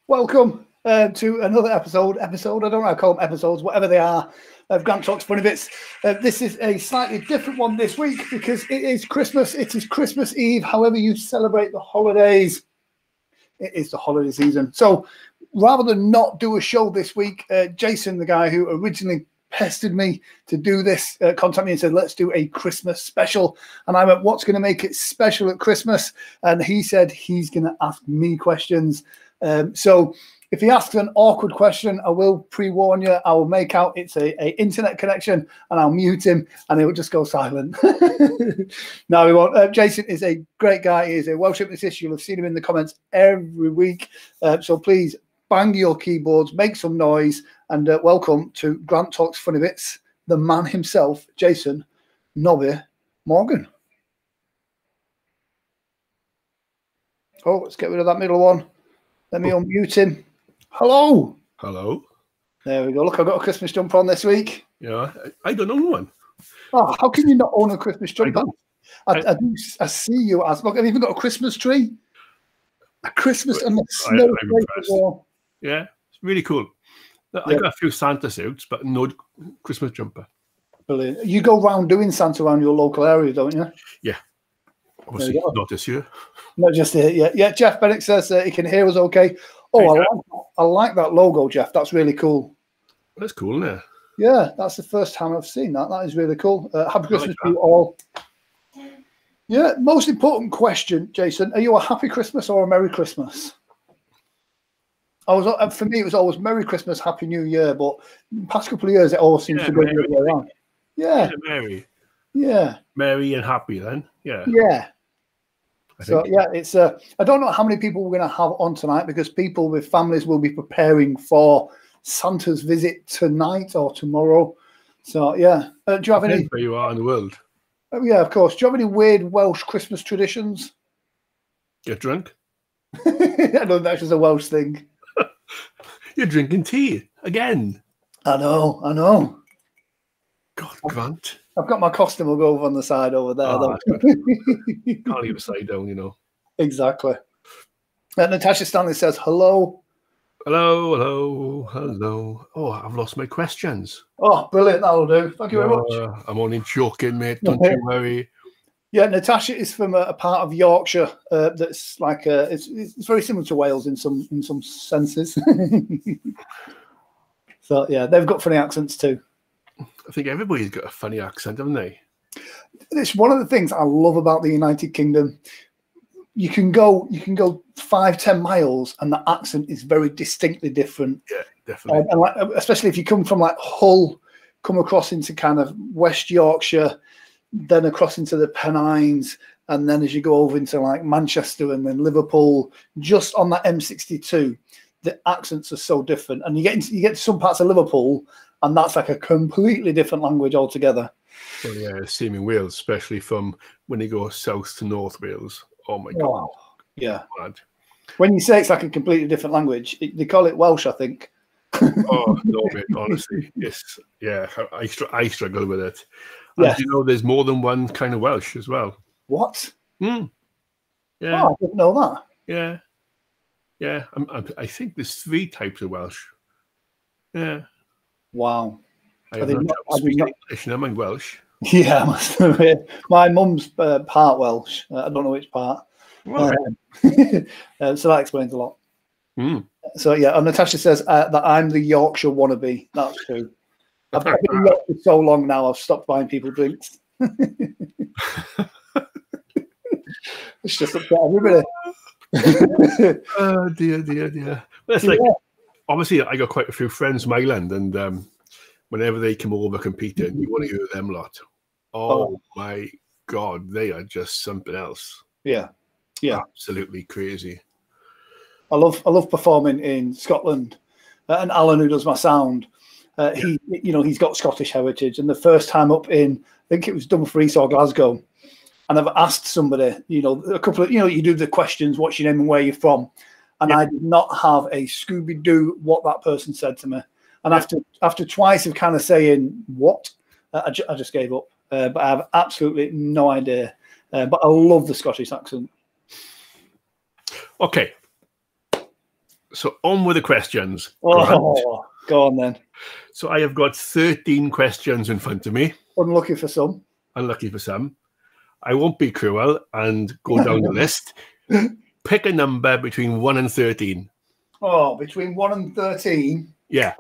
Welcome to another episode. I don't know how to call them episodes, whatever they are, of Grant Talks Funny Bits. This is a slightly different one this week because it is Christmas. It is Christmas Eve. However you celebrate the holidays, it is the holiday season. So rather than not do a show this week, Jason, the guy who originally pestered me to do this, contacted me and said, let's do a Christmas special. And I went, what's going to make it special at Christmas? And he said he's going to ask me questions. So if he asks an awkward question, I will pre-warn you, I will make out it's a internet connection and I'll mute him and he will just go silent. No, he won't. Jason is a great guy. He is a Welsh hypnotist. You'll have seen him in the comments every week. So please bang your keyboards, make some noise, and welcome to Grant Talks Funny Bits, the man himself, Jason Nobby Morgan. Oh, let's get rid of that middle one. Let me unmute him. Hello. Hello. There we go. Look, I've got a Christmas jumper on this week. Yeah, I don't own one. Oh, how can you not own a Christmas jumper? I see you as. Look, I've even got a Christmas tree. A Christmas and a snow. Yeah, it's really cool. I got a few Santa suits, but no Christmas jumper. Brilliant. You go round doing Santa around your local area, don't you? Yeah. Obviously, not this year. Not just here. Yeah, yeah. Jeff Benink says he can hear us okay. Oh, I like that logo, Jeff. That's really cool. That's cool, isn't it? Yeah, that's the first time I've seen that. That is really cool. Happy Christmas to you all. Yeah, most important question, Jason. Are you a happy Christmas or a Merry Christmas? For me, it was always Merry Christmas, Happy New Year, but the past couple of years, it all seems to go the other way around. Yeah. Merry. Yeah. Merry and happy then. Yeah. Yeah. So yeah, it's I don't know how many people we're going to have on tonight because people with families will be preparing for Santa's visit tonight or tomorrow. So yeah, do you have any? Where you are in the world? Oh, yeah, of course. Do you have any weird Welsh Christmas traditions? Get drunk. I know that's just a Welsh thing. You're drinking tea again. I know. God, Grant. I've got my costume. I'll go over on the side over there. Can't leave a side down, you know. Exactly. Natasha Stanley says, hello. Hello. Oh, I've lost my questions. Oh, brilliant. That'll do. Thank you very much. I'm only joking, mate. Don't you worry. Yeah, Natasha is from a part of Yorkshire that's like it's very similar to Wales in some senses. So yeah, they've got funny accents too. I think everybody's got a funny accent, haven't they? It's one of the things I love about the United Kingdom. You can go 5-10 miles and the accent is very distinctly different. Yeah, definitely. And like, especially if you come from like Hull, come across into kind of West Yorkshire, then across into the Pennines, and then as you go over into like Manchester and then Liverpool, just on that M62, the accents are so different. And you get to some parts of Liverpool, and that's like a completely different language altogether. Well, yeah, same in Wales, especially from when you go south to North Wales. Oh my God. Yeah. Mad. When you say it's like a completely different language, they call it Welsh, I think. Oh no, mate, honestly, yes, yeah, I struggle with it. And you know, there's more than one kind of Welsh as well. What? Yeah. Oh, I didn't know that. Yeah. I think there's 3 types of Welsh. Yeah. Wow. I speak English and I'm Welsh. Yeah, I must admit. My mum's part Welsh. I don't know which part. Well, so that explains a lot. So yeah, and Natasha says that I'm the Yorkshire wannabe. That's true. I've been in Yorkshire for so long now, I've stopped buying people drinks. It's just upset everybody. Oh dear. Well, it's like, obviously, I got quite a few friends from Ireland, and whenever they come over competing, you want to hear them lot. Oh my God, they are just something else. Yeah. Absolutely crazy. I love performing in Scotland, and Alan, who does my sound, he's got Scottish heritage. And the first time up in, I think it was Dumfries or Glasgow, and I've asked somebody, a couple of, you do the questions, what's your name and where you're from, and I did not have a Scooby-Doo what that person said to me. And after twice of kind of saying what, I just gave up. But I have absolutely no idea. But I love the Scottish accent. Okay. So on with the questions. Oh, go on then. So I have got 13 questions in front of me. Unlucky for some. Unlucky for some. I won't be cruel and go down the list. Pick a number between 1 and 13. Oh, between 1 and 13? Yeah.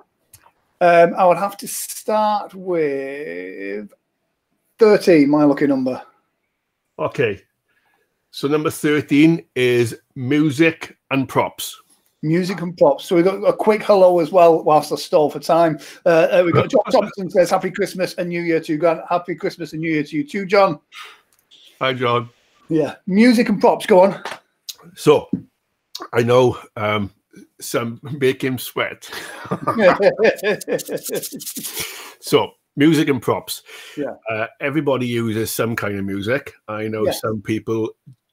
I would have to start with 13, my lucky number. Okay. So number 13 is music and props. Music and props. So we've got a quick hello as well whilst I stall for time. We've got John Thompson says Happy Christmas and New Year to you, Grant. Happy Christmas and New Year to you too, John. Hi, John. Yeah. Music and props. Go on. So I know some make him sweat. So music and props. Yeah. Everybody uses some kind of music. I know some people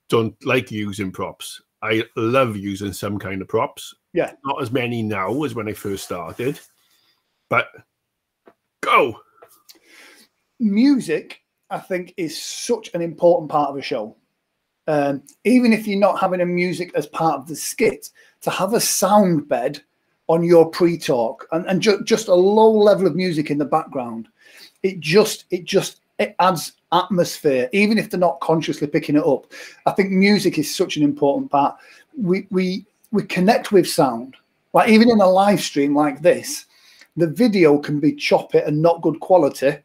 don't like using props. I love using some kind of props. Yeah. Not as many now as when I first started. But go. Music, I think, is such an important part of a show. Even if you're not having a music as part of the skit, to have a sound bed on your pre-talk and just a low level of music in the background, it adds atmosphere, even if they're not consciously picking it up. I think music is such an important part. We connect with sound. Like even in a live stream like this, the video can be choppy and not good quality,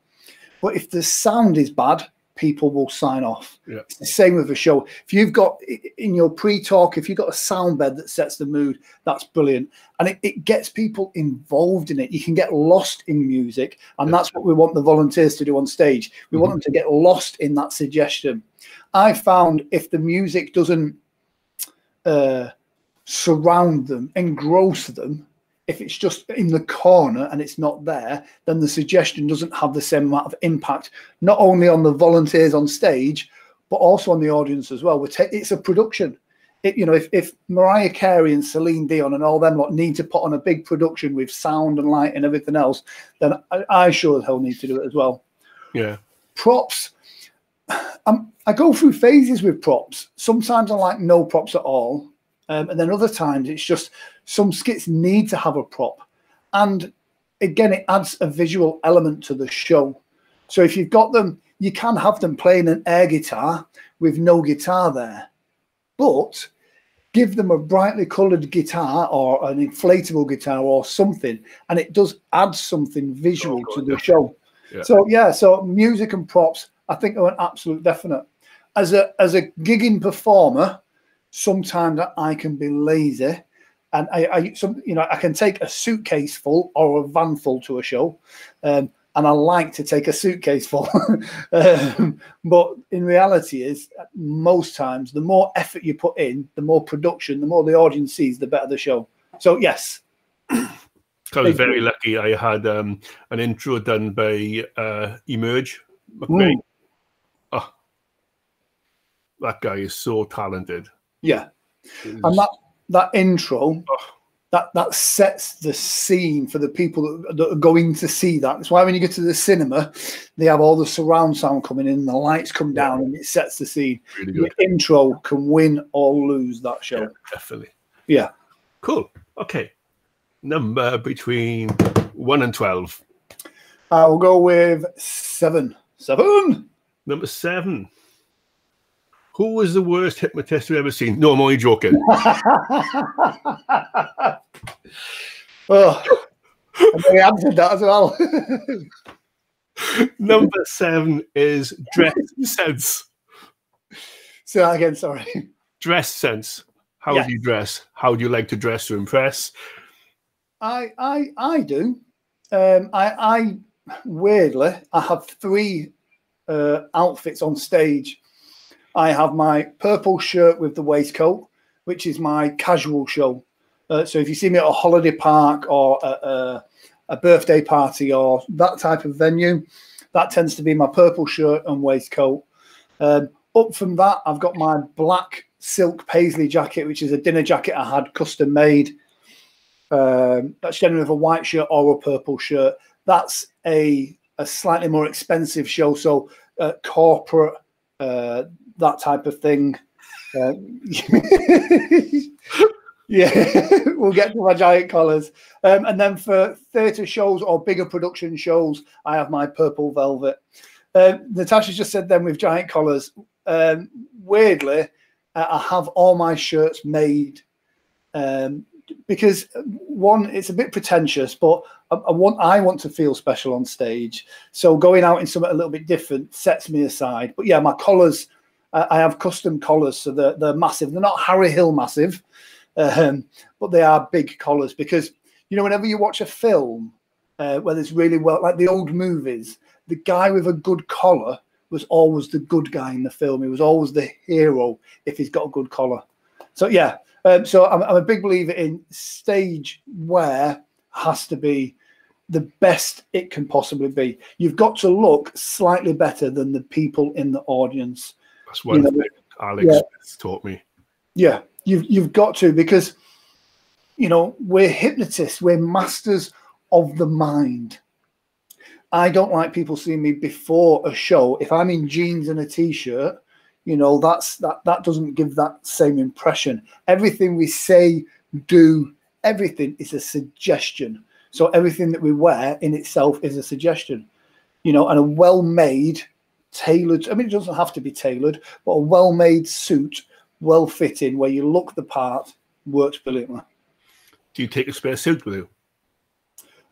but if the sound is bad, people will sign off. Yeah. It's the same with a show. If you've got in your pre-talk, if you've got a sound bed that sets the mood, that's brilliant. And it gets people involved in it. You can get lost in music. And that's what we want the volunteers to do on stage. We want them to get lost in that suggestion. I found if the music doesn't surround them, engross them, if it's just in the corner and it's not there, then the suggestion doesn't have the same amount of impact, not only on the volunteers on stage, but also on the audience as well. It's a production. If Mariah Carey and Celine Dion and all them lot need to put on a big production with sound and light and everything else, then I sure as hell need to do it as well. Yeah. Props. I go through phases with props. Sometimes I like no props at all. And then other times it's just some skits need to have a prop. And again, it adds a visual element to the show. So if you've got them, you can have them playing an air guitar with no guitar there. But give them a brightly coloured guitar or an inflatable guitar or something, and it does add something visual to the show. Yeah. So music and props, I think, are an absolute definite. As a gigging performer, sometimes I can be lazy, and I can take a suitcase full or a van full to a show, and I like to take a suitcase full. But in reality, is most times the more effort you put in, the more production, the more the audience sees, the better the show. So yes, I was very lucky. I had an intro done by Emerge. Oh, that guy is so talented. Yeah, and that intro, that sets the scene for the people that are going to see that. That's why when you get to the cinema, they have all the surround sound coming in, the lights come down, and it sets the scene. Really good. The intro can win or lose that show. Yeah, definitely. Yeah. Cool. Okay. Number between 1 and 12. I'll go with 7. 7. Number 7. Who was the worst hypnotist you've ever seen? No, I'm only joking. Oh, I answered that as well. Number 7 is dress sense. Say that again, sorry. Dress sense. How do you dress? How do you like to dress to impress? I do. I weirdly, I have 3 outfits on stage. I have my purple shirt with the waistcoat, which is my casual show. So if you see me at a holiday park or a birthday party or that type of venue, that tends to be my purple shirt and waistcoat. Up from that, I've got my black silk paisley jacket, which is a dinner jacket I had custom made. That's generally with a white shirt or a purple shirt. That's a slightly more expensive show, so corporate, that type of thing. Yeah, we'll get to my giant collars. And then for theatre shows or bigger production shows, I have my purple velvet. Natasha just said then with giant collars. Weirdly, I have all my shirts made because one, it's a bit pretentious, but I want to feel special on stage. So going out in something a little bit different sets me aside. But yeah, my collars, I have custom collars, so they're massive. They're not Harry Hill massive, but they are big collars because, you know, whenever you watch a film where it's really well, like the old movies, the guy with a good collar was always the good guy in the film. He was always the hero if he's got a good collar. So yeah, so I'm a big believer in stage wear has to be the best it can possibly be. You've got to look slightly better than the people in the audience. That's one thing Alex Smith taught me. Yeah, you've got to, because, you know, we're hypnotists, we're masters of the mind. I don't like people seeing me before a show. If I'm in jeans and a t-shirt, you know, that doesn't give that same impression. Everything we say, do, everything is a suggestion. So everything that we wear in itself is a suggestion, you know, and a well-made, tailored, I mean, it doesn't have to be tailored, but a well-made suit, well-fitting, where you look the part, works brilliantly. Do you take a spare suit with you?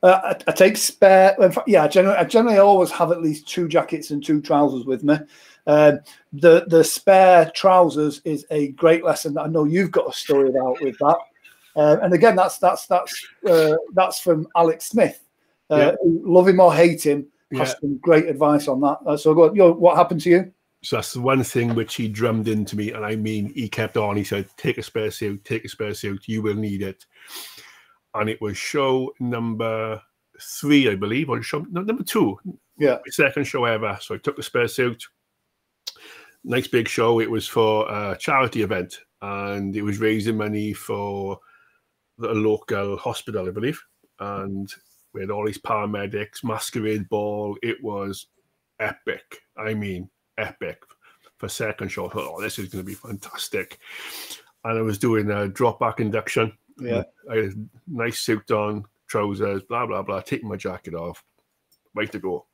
I take spare. In fact, yeah, I generally always have at least 2 jackets and 2 trousers with me. The spare trousers is a great lesson that I know you've got a story about with that. And again, that's from Alex Smith. Love him or hate him, has some great advice on that. So go on, what happened to you? So that's the one thing which he drummed into me, and I mean, he kept on. He said, "Take a spare suit. Take a spare suit. You will need it." And it was show number 3, I believe, or number 2. Yeah, my second show ever. So I took the spare suit. Nice big show. It was for a charity event, and it was raising money for the local hospital, I believe. And we had all these paramedics, masquerade ball. It was epic. I mean, epic. For second show, I thought, oh, this is going to be fantastic. And I was doing a drop back induction. Yeah, I had a nice suit on, trousers, blah blah blah. Taking my jacket off, right to go.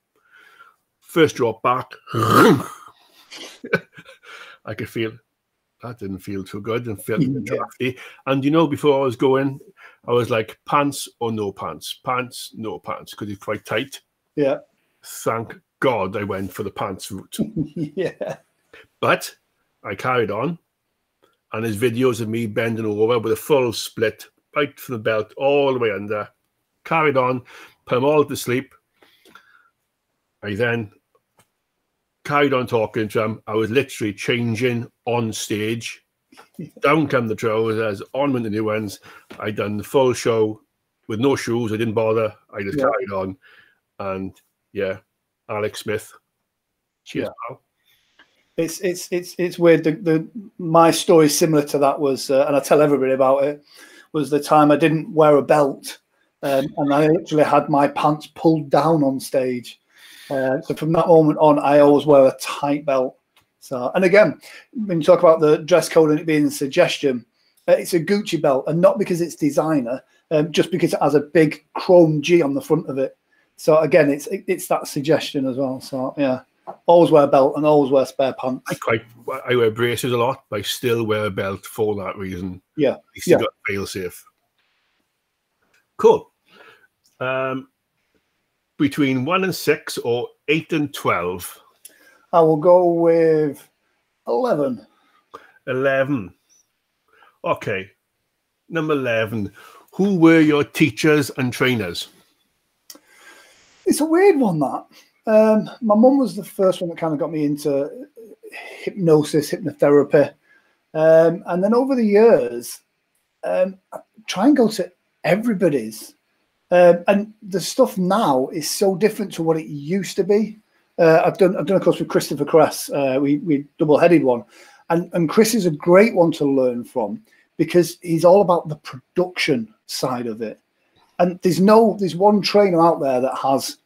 First drop back, I could feel that didn't feel too good and felt drafty. And you know, before I was going, I was like, pants or no pants, pants no pants, because it's quite tight. Yeah. Thank God I went for the pants route. Yeah. But I carried on. And there's videos of me bending over with a full split, right from the belt all the way under. Carried on, put them all to sleep. I then carried on talking to them. I was literally changing on stage. Down come the trousers, on went the new ones. I done the full show with no shoes. I didn't bother. I just carried on. And yeah, Alex Smith. Cheers, pal. It's weird. My story similar to that was, and I tell everybody about it, was the time I didn't wear a belt, and I literally had my pants pulled down on stage. So from that moment on, I always wear a tight belt. So, and again, when you talk about the dress code and it being a suggestion, it's a Gucci belt, and not because it's designer, just because it has a big chrome G on the front of it. So again, it's that suggestion as well. So yeah. Always wear a belt and always wear spare pants. I wear braces a lot, but I still wear a belt for that reason. Yeah. You still got fail safe. Cool. Between 1 and 6 or 8 and 12? I will go with 11. 11. Okay. Number 11. Who were your teachers and trainers? It's a weird one, that. My mum was the first one that kind of got me into hypnosis, hypnotherapy. And then over the years, I try and go to everybody's. And the stuff now is so different to what it used to be. I've done a course with Christopher Cress. We double-headed one. And Chris is a great one to learn from because he's all about the production side of it. And there's one trainer out there that has,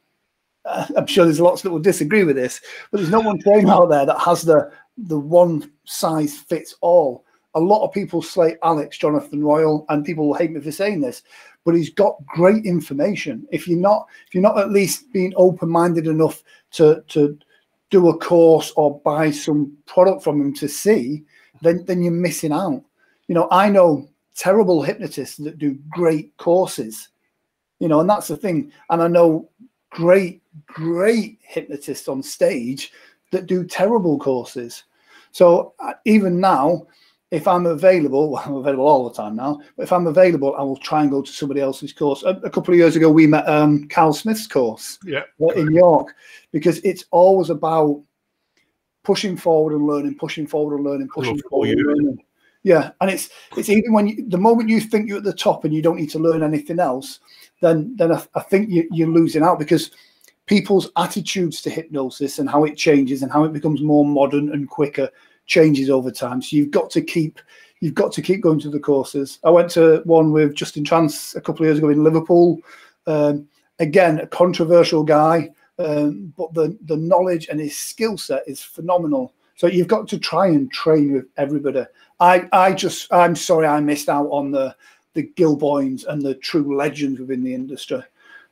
I'm sure there's lots that will disagree with this, but there's no one trainer out there that has the one size fits all. a lot of people slate Alex Jonathan Royal, and people will hate me for saying this, but he's got great information. If you're not at least being open-minded enough to do a course or buy some product from him to see, then you're missing out. You know, I know terrible hypnotists that do great courses, you know, and that's the thing. And I know great hypnotists on stage that do terrible courses. So even now, if I'm available, well, I'm available all the time now, but if I'm available, I will try and go to somebody else's course. A couple of years ago, we met Carl Smith's course in York, because it's always about pushing forward and learning, pushing forward and learning, pushing forward and learning. Yeah, and it's even when the moment you think you're at the top and you don't need to learn anything else, then I think you're losing out, because people's attitudes to hypnosis and how it changes and how it becomes more modern and quicker changes over time. So you've got to keep going to the courses. I went to one with Justin Trance a couple of years ago in Liverpool. Again, a controversial guy, but the knowledge and his skill set is phenomenal. So you've got to try and train with everybody. I'm sorry I missed out on the Gilboynes and the true legends within the industry.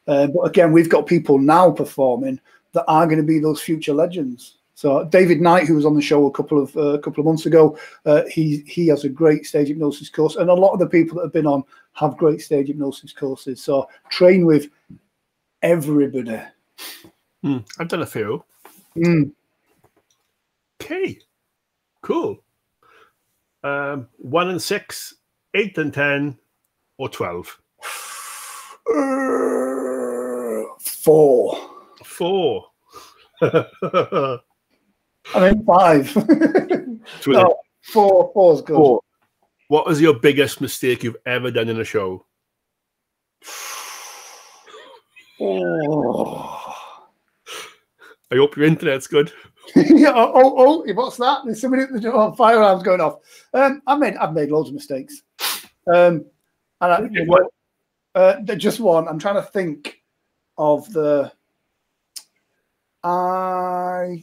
But again, we've got people now performing that are going to be those future legends. So David Knight, who was on the show a couple of months ago, he has a great stage hypnosis course, and a lot of the people that have been on have great stage hypnosis courses. So train with everybody. I've done a few. Okay, cool. 1 and 6, 8 and 10, or 12. 4. 4. I mean 5. No, 4 is good. 4. What was your biggest mistake you've ever done in a show? I hope your internet's good. Yeah, what's that? There's somebody at the door. Fire alarm's going off. I've made loads of mistakes. And just one. I'm trying to think of the. I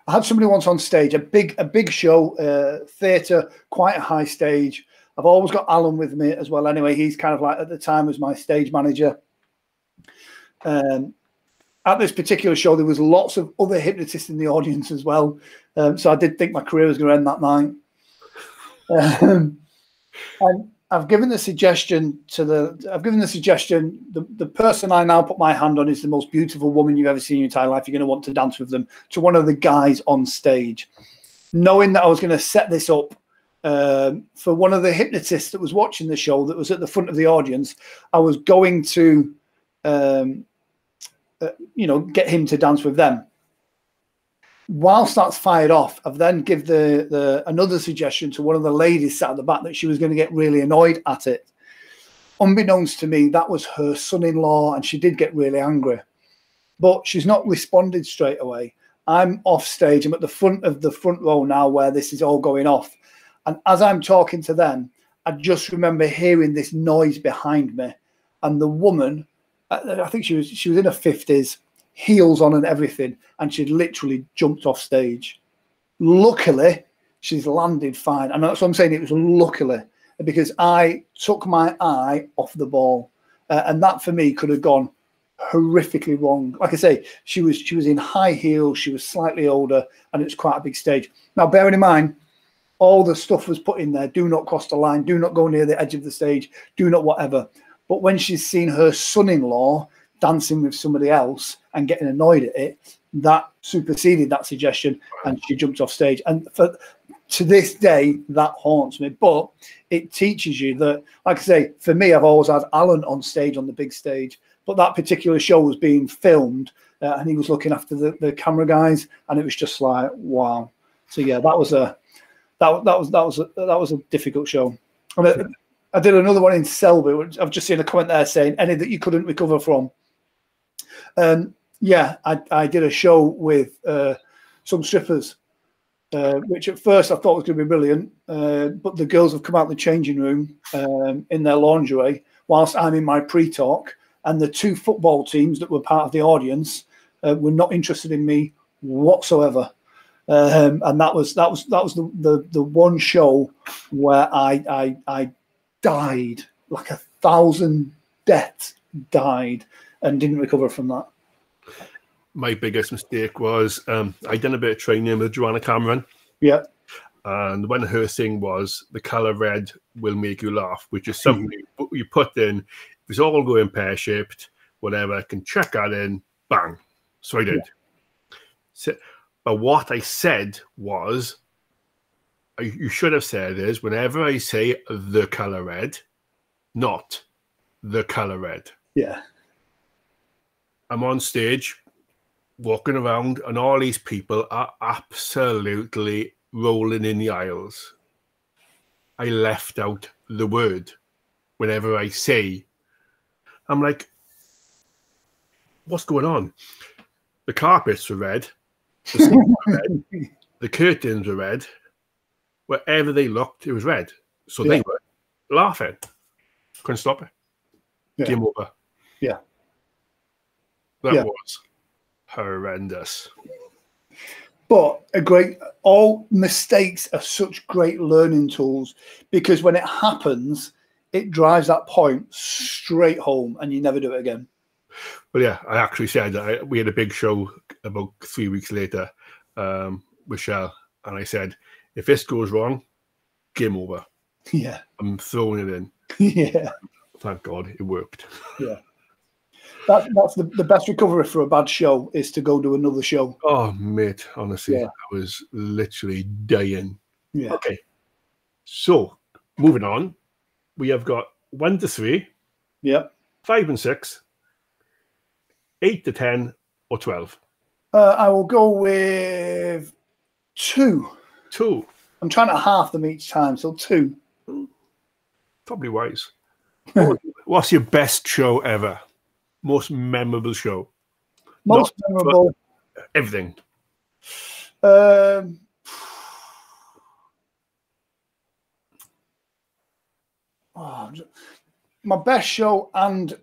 had somebody once on stage, a big show, theatre, quite a high stage. I've always got Alan with me as well. Anyway, he's kind of like at the time was my stage manager. At this particular show, there was lots of other hypnotists in the audience as well. So I did think my career was going to end that night. And I've given the suggestion the person I now put my hand on is the most beautiful woman you've ever seen in your entire life. You're going to want to dance with them, to one of the guys on stage, knowing that I was going to set this up for one of the hypnotists that was watching the show, that was at the front of the audience. I was going to, get him to dance with them. Whilst that's fired off, I've then give another suggestion to one of the ladies sat at the back that she was going to get really annoyed at it. Unbeknownst to me, that was her son-in-law, and she did get really angry. But she's not responded straight away. I'm off stage. I'm at the front of the front row now where this is all going off. And as I'm talking to them, I just remember hearing this noise behind me. And the woman, I think she was in her 50s, heels on and everything, and she'd literally jumped off stage. Luckily, she's landed fine. And that's what I'm saying. It was luckily, because I took my eye off the ball. And that, for me, could have gone horrifically wrong. Like I say, she was in high heels. She was slightly older, and it was quite a big stage. Now, bearing in mind, all the stuff was put in there. Do not cross the line. Do not go near the edge of the stage. Do not whatever. But when she's seen her son-in-law dancing with somebody else and getting annoyed at it, that superseded that suggestion, and she jumped off stage. And to this day, that haunts me. But it teaches you that, like I say, for me, I've always had Alan on stage, on the big stage, but that particular show was being filmed, and he was looking after the camera guys, and it was just like, wow. So yeah, that was a difficult show. And I did another one in Selby, which I've just seen a comment there saying any that you couldn't recover from. Yeah, I did a show with some strippers, which at first I thought was going to be brilliant, but the girls have come out of the changing room in their lingerie whilst I'm in my pre-talk, and the 2 football teams that were part of the audience were not interested in me whatsoever. And that was the one show where I died, like 1,000 deaths died, and didn't recover from that. My biggest mistake was I done a bit of training with Joanna Cameron. Yeah. And when her thing was the color red will make you laugh, which is something you put in. If it's all going pear-shaped, whatever, I can check that in, bang. So I did. Yeah. So, but what I said was, you should have said is, whenever I say the color red, not the color red. Yeah. I'm on stage, walking around, and all these people are absolutely rolling in the aisles. I left out the word whenever I say. I'm like, what's going on? The carpets were red, the seats were red, the curtains were red. Wherever they looked, it was red. So they were laughing. Couldn't stop it. Yeah. Game over. Yeah. That was horrendous. But all mistakes are such great learning tools, because when it happens, it drives that point straight home and you never do it again. Well, yeah, I actually said we had a big show about 3 weeks later with Shell, and I said, if this goes wrong, game over. Yeah. I'm throwing it in. Yeah. Thank God it worked. Yeah. That's the best recovery for a bad show, is to go do another show. Oh, mate, honestly, I was literally dying. Yeah. Okay. So, moving on, we have got 1 to 3. Yeah. 5 and 6. 8 to 10 or 12. I will go with 2. 2. I'm trying to half them each time, so 2. Probably wise. What's your best show ever? Most memorable show? Most memorable. Everything. My best show, and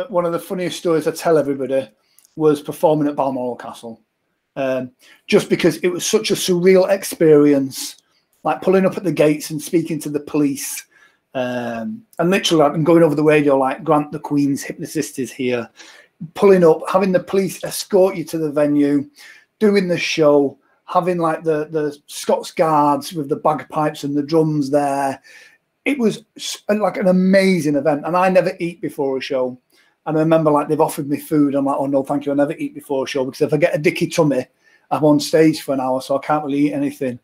one of the funniest stories I tell everybody, was performing at Balmoral Castle. Just because it was such a surreal experience, like pulling up at the gates and speaking to the police. And literally, I'm going over the radio like, Grant, the Queen's hypnotist is here. Pulling up, having the police escort you to the venue, doing the show, having like the Scots Guards with the bagpipes and the drums there. It was like an amazing event, and I never eat before a show. And I remember, like, they've offered me food. I'm like, oh no, thank you, I never eat before a show, because if I get a dicky tummy, I'm on stage for an hour, so I can't really eat anything.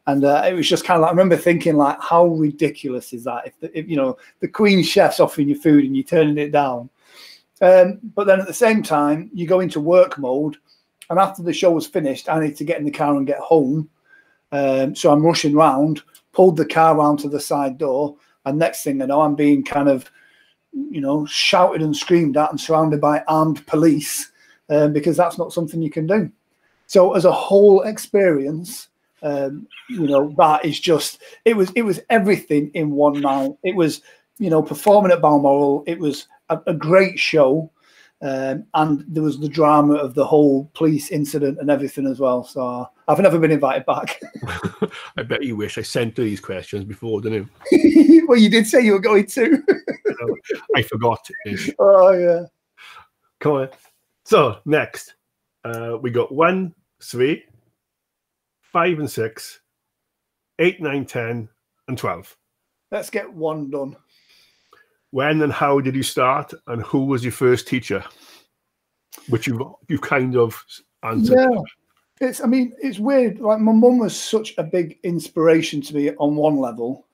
And it was just kind of like, I remember thinking, like, how ridiculous is that? If you know, the Queen chef's offering you food and you're turning it down. But then at the same time, you go into work mode, and after the show was finished, I need to get in the car and get home. So I'm rushing round, pulled the car round to the side door, and next thing I know, I'm being kind of, you know, shouted and screamed at and surrounded by armed police, because that's not something you can do. So as a whole experience, you know, that is just, it was everything in one night. It was, you know, performing at Balmoral. It was a great show, and there was the drama of the whole police incident and everything as well. So I've never been invited back. I bet you wish I sent her these questions before, didn't you? Well, you did say you were going to. I forgot. Oh yeah. Come on. So next, we got 1, 3, 5 and 6, 8, 9, 10, and 12. Let's get 1 done. When and how did you start, and who was your first teacher? Which you kind of answered. Yeah, it's weird. Like, my mum was such a big inspiration to me on one level.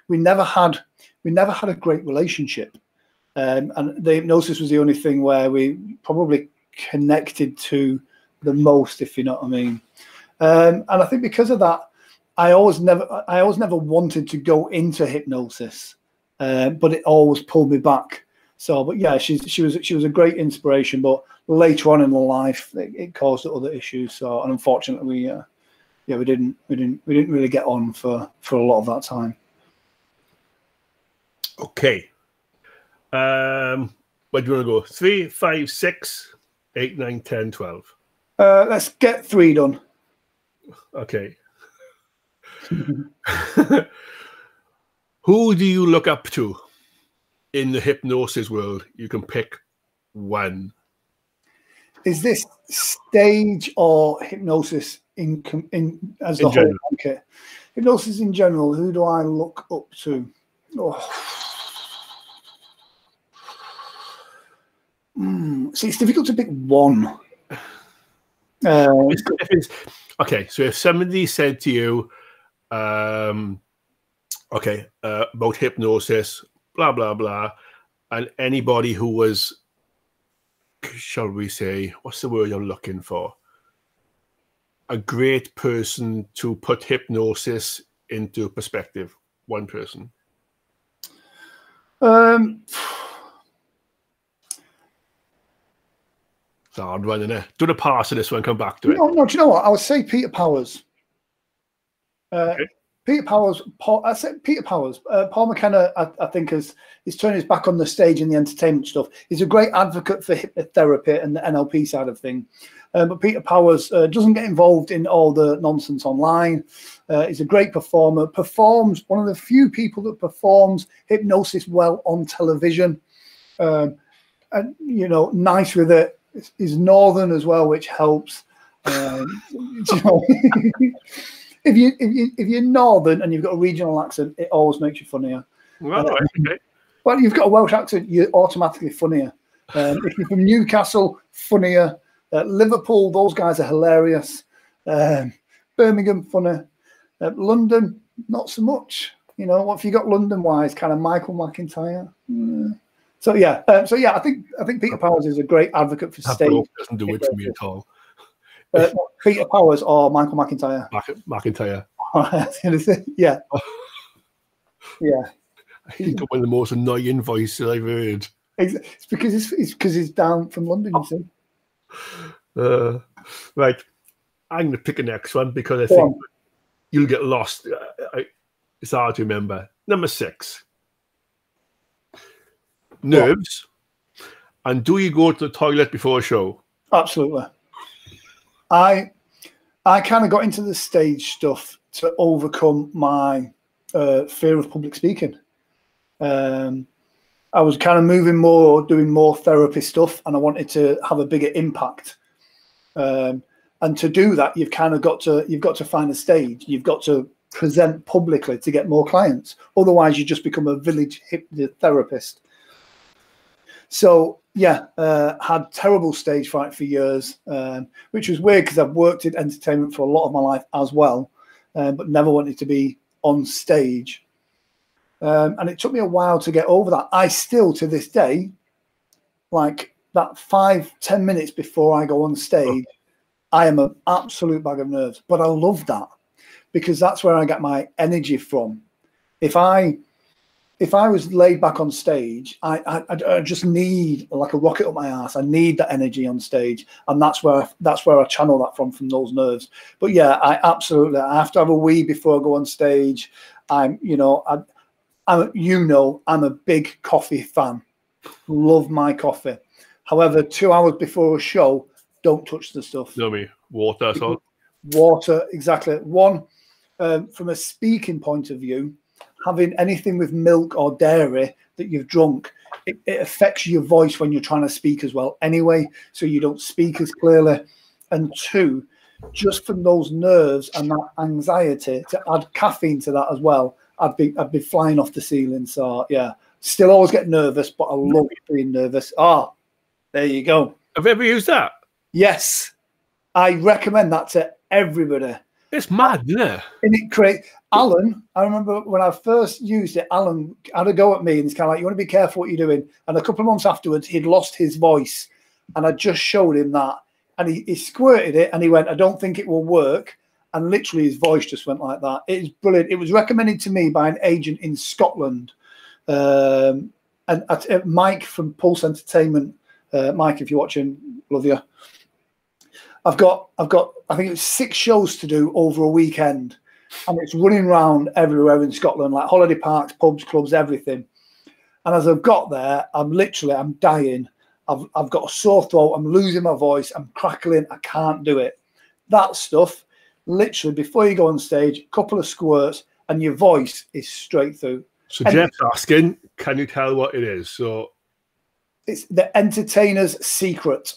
We never had a great relationship, and the hypnosis was the only thing where we probably connected to the most, if you know what I mean. And I think because of that, I always never wanted to go into hypnosis, but it always pulled me back. So, but yeah, she was a great inspiration. But later on in life, it caused other issues. So, and unfortunately, we didn't really get on for a lot of that time. Okay. Where do you want to go? 3, 5, 6, 8, 9, 10, 12. Let's get 3 done. Okay. Who do you look up to in the hypnosis world? You can pick one. Is this stage or hypnosis in as the whole? Okay, hypnosis in general. Who do I look up to? Oh. See, it's difficult to pick one. Okay, so if somebody said to you, about hypnosis, blah blah blah, and anybody who was, shall we say, what's the word I'm looking for? A great person to put hypnosis into perspective. One person. It's a hard one, isn't it? Do the pass of this one, come back to it. No, do you know what? I would say Peter Powers. Okay. Peter Powers. I said Peter Powers. Paul McKenna, I think, is turning his back on the stage and the entertainment stuff. He's a great advocate for hypnotherapy and the NLP side of things. But Peter Powers doesn't get involved in all the nonsense online. He's a great performer. Performs, one of the few people that performs hypnosis well on television. And you know, nice with it. He's northern as well, which helps. You know, if you're northern and you've got a regional accent, it always makes you funnier. Well, okay. Well, you've got a Welsh accent, you're automatically funnier. If you're from Newcastle, funnier. Liverpool, those guys are hilarious. Birmingham, funny. London, not so much. You know, what if you got London-wise, kind of Michael McIntyre? So yeah, I think Peter Powers is a great advocate for stage. Doesn't do it for me at all. Peter Powers or Michael McIntyre? McIntyre. Yeah. Yeah. He's got one of the most annoying voices I've heard. It's because he's down from London, you see. Right. I'm going to pick a next one because I think you'll get lost. It's hard to remember. Number 6. Nerves. And do you go to the toilet before a show? Absolutely. I kind of got into the stage stuff to overcome my fear of public speaking. I was kind of moving more, doing more therapy stuff, and I wanted to have a bigger impact. And to do that, you've got to find a stage. You've got to present publicly to get more clients. Otherwise, you just become a village hypnotherapist. So yeah, had terrible stage fright for years, which was weird because I've worked in entertainment for a lot of my life as well, but never wanted to be on stage. And it took me a while to get over that. I still, to this day, like that 5-10 minutes before I go on stage, I am an absolute bag of nerves. But I love that because that's where I get my energy from. If I was laid back on stage, I just need like a rocket up my ass. I need that energy on stage, and that's where I channel that from those nerves. But yeah, I have to have a wee before I go on stage. I'm a big coffee fan. Love my coffee. However, 2 hours before a show, don't touch the stuff. No, me water. So water, exactly. One, from a speaking point of view, having anything with milk or dairy that you've drunk, it affects your voice when you're trying to speak as well anyway, so you don't speak as clearly. And 2, just from those nerves and that anxiety, to add caffeine to that as well, I'd be flying off the ceiling. So yeah, still always get nervous, but I love being nervous. There you go. Have you ever used that? Yes, I recommend that to everybody. It's mad, isn't it? And it creates Alan. I remember when I first used it, Alan had a go at me, and he's kind of like, "You want to be careful what you're doing." And a couple of months afterwards, he'd lost his voice, and I just showed him that, and he squirted it, and he went, "I don't think it will work." And literally, his voice just went like that. It is brilliant. It was recommended to me by an agent in Scotland, and Mike from Pulse Entertainment. Mike, if you're watching, love you. I've got I think it's 6 shows to do over a weekend, and it's running around everywhere in Scotland, like holiday parks, pubs, clubs, everything. And as I've got there, I'm dying. I've got a sore throat. I'm losing my voice. I'm crackling. I can't do it. That stuff literally before you go on stage, a couple of squirts, and your voice is straight through. So Jeff's asking, can you tell what it is? So it's the entertainer's secret.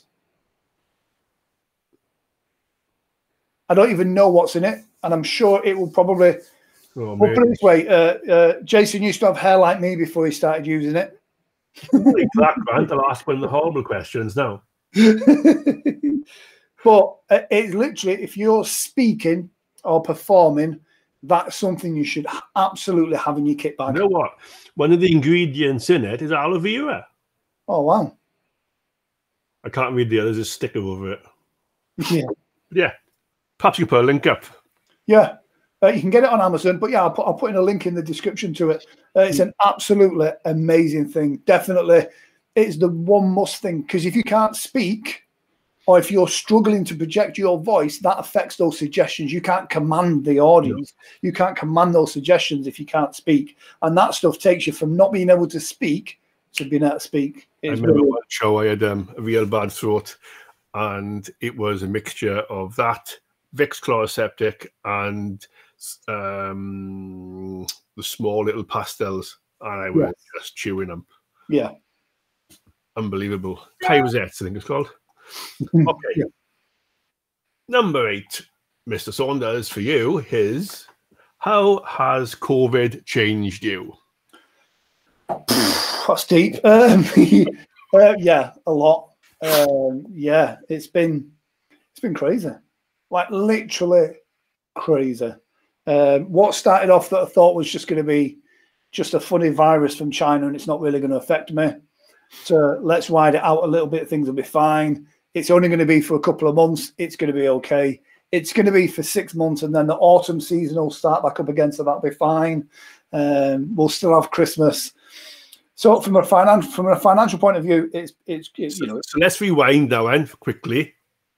I don't even know what's in it, and I'm sure it will probably. Oh, put it this way, Jason used to have hair like me before he started using it. That, Grant, I'll ask one of the horrible questions now. But it's literally, if you're speaking or performing, that's something you should absolutely have in your kit bag. You know what? One of the ingredients in it is aloe vera. Oh, wow. I can't read the others, there's a sticker over it. Yeah. Yeah. Perhaps you put a link up. Yeah. You can get it on Amazon, but yeah, I'll put in a link in the description to it. It's an absolutely amazing thing. Definitely, it's the one must thing, because if you can't speak, or if you're struggling to project your voice, that affects those suggestions. You can't command the audience. No. You can't command those suggestions if you can't speak. And that stuff takes you from not being able to speak to being able to speak. I remember one show I had a real bad throat, and it was a mixture of that, Vicks Chloroseptic, and the small little pastels, and I was just chewing them. Yeah. Unbelievable. Tyrosettes, I think it's called. Okay. Yeah. Number 8, Mr. Saunders, for you is, how has COVID changed you? That's deep. Yeah, a lot. Yeah, it's been crazy. Like literally crazy. What started off that I thought was just going to be just a funny virus from China and it's not really going to affect me, so let's ride it out a little bit, things will be fine. It's only going to be for a couple of months, it's going to be okay. It's going to be for 6 months, and then the autumn season will start back up again, so that'll be fine. We'll still have Christmas. So from a financial point of view, it's you know. So let's rewind now then quickly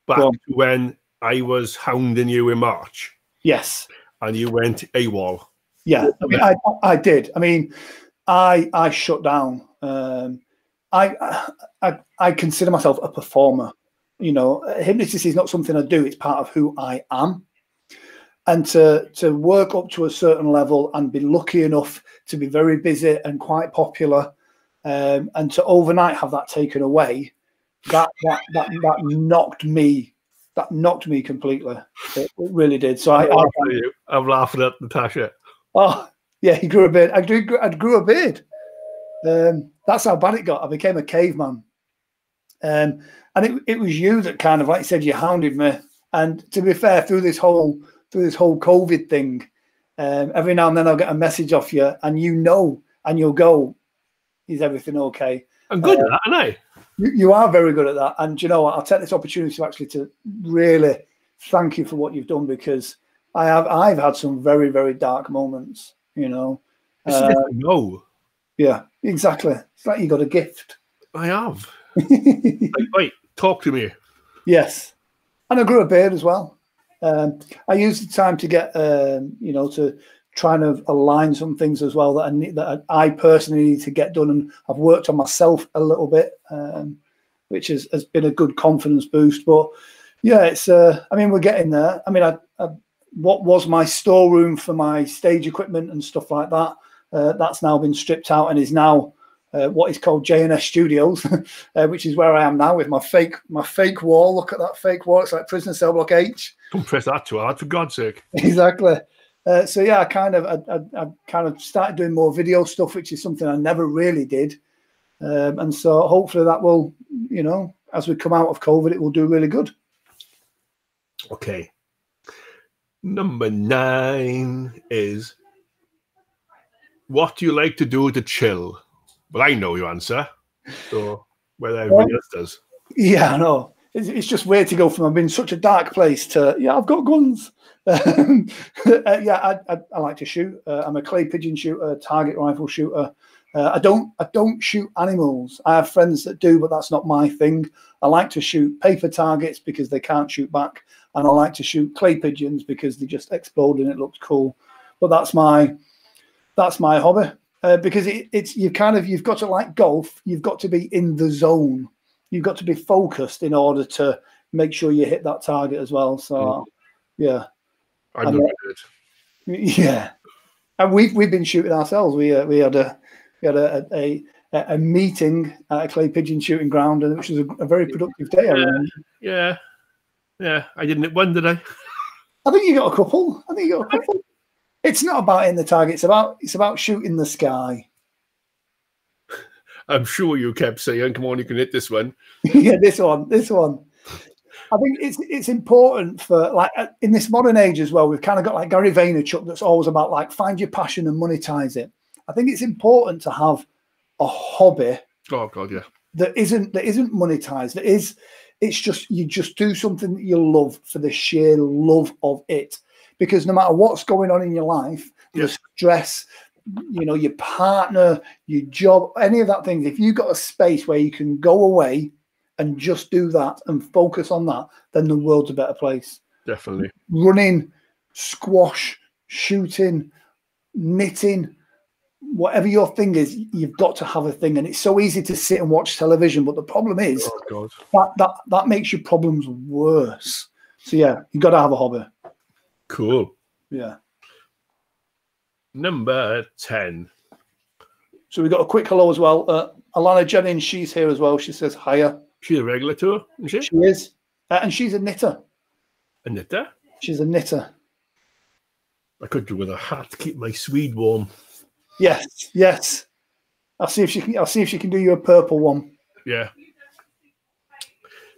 back to when I was hounding you in March. Yes. And you went AWOL. Yeah, I mean, I did. I mean, I shut down. I consider myself a performer. You know, hypnosis is not something I do. It's part of who I am. And to work up to a certain level and be lucky enough to be very busy and quite popular, and to overnight have that taken away, that knocked me. That knocked me completely. It really did. So I'm laughing at Natasha. Oh yeah, he grew a beard. I grew a beard. That's how bad it got. I became a caveman. And it was you that kind of, like you said, you hounded me. And to be fair, through this whole COVID thing, every now and then I'll get a message off you, and and you'll go, "Is everything okay?" I'm good at that, aren't I? You are very good at that. And you know what? I'll take this opportunity to really thank you for what you've done, because I've had some very, very dark moments, you know. No. Yeah, exactly. It's like you got a gift. I have. Like, wait, talk to me. Yes. And I grew a beard as well. I used the time to get, you know, to try and align some things as well that I personally need to get done. And I've worked on myself a little bit, which has been a good confidence boost. But yeah, it's, I mean, we're getting there. I mean, what was my storeroom for my stage equipment and stuff like that, that's now been stripped out and is now what is called J&S Studios, which is where I am now with my fake wall. Look at that fake wall. It's like prison cell block H. Don't press that too hard, for God's sake. Exactly. So yeah, I kind of started doing more video stuff, which is something I never really did. And so hopefully that will, you know, as we come out of COVID, it will do really good. Okay. Number 9 is, what do you like to do to chill? Well, I know your answer. So whether everybody else does. Yeah, I know. It's just weird to go from I've been in such a dark place to, yeah, I've got guns. Yeah, I like to shoot. I'm a clay pigeon shooter, target rifle shooter. I don't shoot animals. I have friends that do, but that's not my thing. I like to shoot paper targets because they can't shoot back, and I like to shoot clay pigeons because they just explode and it looks cool. But that's my hobby, because you've got to, like golf, you've got to be in the zone. You've got to be focused in order to make sure you hit that target as well. So yeah. I've never heard. Yeah, and we've been shooting ourselves. We had a meeting at a clay pigeon shooting ground, and which was a very productive day. Yeah. I didn't hit one, did I? I think you got a couple. It's not about hitting the target. It's about shooting the sky. I'm sure you kept saying, "Come on, you can hit this one." Yeah, this one. I think it's important for, like, in this modern age as well. We've kind of got like Gary Vaynerchuk that's always about like find your passion and monetize it. I think it's important to have a hobby. Oh God, yeah. That isn't monetized. It's just you just do something that you love for the sheer love of it. Because no matter what's going on in your life, the stress, your partner, your job, any of that things, if you've got a space where you can go away and just do that and focus on that, then the world's a better place. Definitely. Running, squash, shooting, knitting, whatever your thing is, you've got to have a thing. And it's so easy to sit and watch television, but the problem is that makes your problems worse. So yeah, you've got to have a hobby. Cool. Yeah. Number 10. So we've got a quick hello as well. Ellanna Jennings, she's here as well. She says hiya. She's a regular too, isn't she? She is. And she's a knitter. A knitter? She's a knitter. I could do with a hat to keep my Swede warm. Yes. I'll see if she can do you a purple one. Yeah.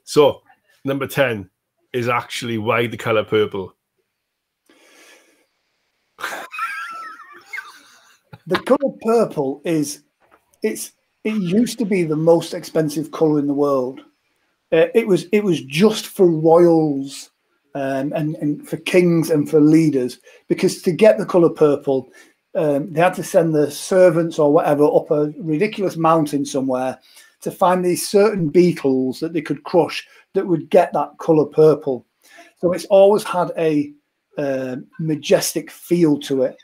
So number 10 is actually why the colour purple. The colour purple it used to be the most expensive colour in the world. It was just for royals and for kings and for leaders, because to get the colour purple, they had to send the servants or whatever up a ridiculous mountain somewhere to find these certain beetles that they could crush that would get that colour purple. So it's always had a majestic feel to it.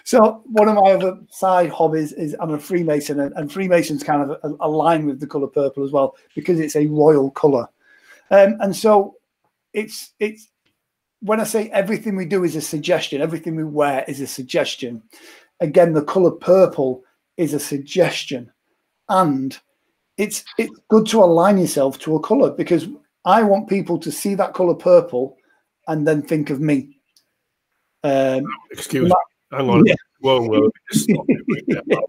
So one of my other side hobbies is I'm a Freemason, and Freemasons kind of align with the colour purple as well, because it's a royal colour. And so it's when I say everything we do is a suggestion, everything we wear is a suggestion. Again, the colour purple is a suggestion, and it's good to align yourself to a colour, because I want people to see that colour purple and then think of me. Excuse me. Hang on. Yeah. Whoa. Stop it right.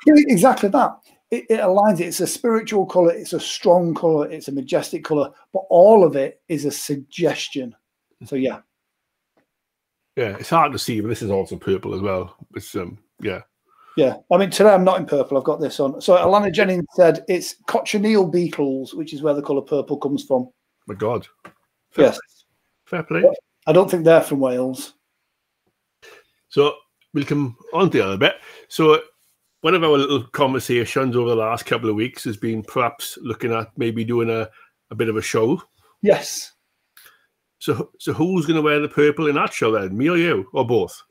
Exactly that. It aligns it. It's a spiritual colour. It's a strong colour. It's a majestic colour. But all of it is a suggestion. So yeah. Yeah, it's hard to see, but this is also purple as well. It's yeah. Yeah. I mean, today I'm not in purple. I've got this on. So Ellanna Jennings said it's Cochineal beetles, which is where the colour purple comes from. My God. Fair play. I don't think they're from Wales. So we'll come on to the other bit. So one of our little conversations over the last couple of weeks has been perhaps looking at maybe doing a bit of a show. Yes. So who's going to wear the purple in that show then? Me or you, or both?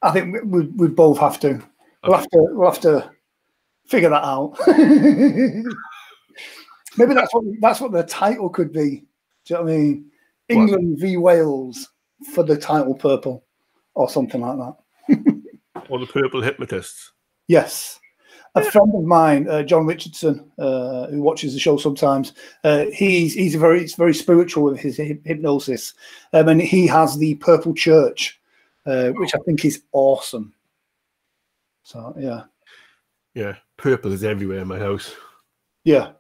I think we both have to. Okay. We'll have to figure that out. Maybe that's what the title could be. Do you know what I mean? England v Wales for the title purple, or something like that. Or the purple hypnotists. Yes. A friend of mine, John Richardson, who watches the show sometimes, he's very spiritual with his hypnosis, and he has the Purple Church, which I think is awesome. So yeah, purple is everywhere in my house. Yeah.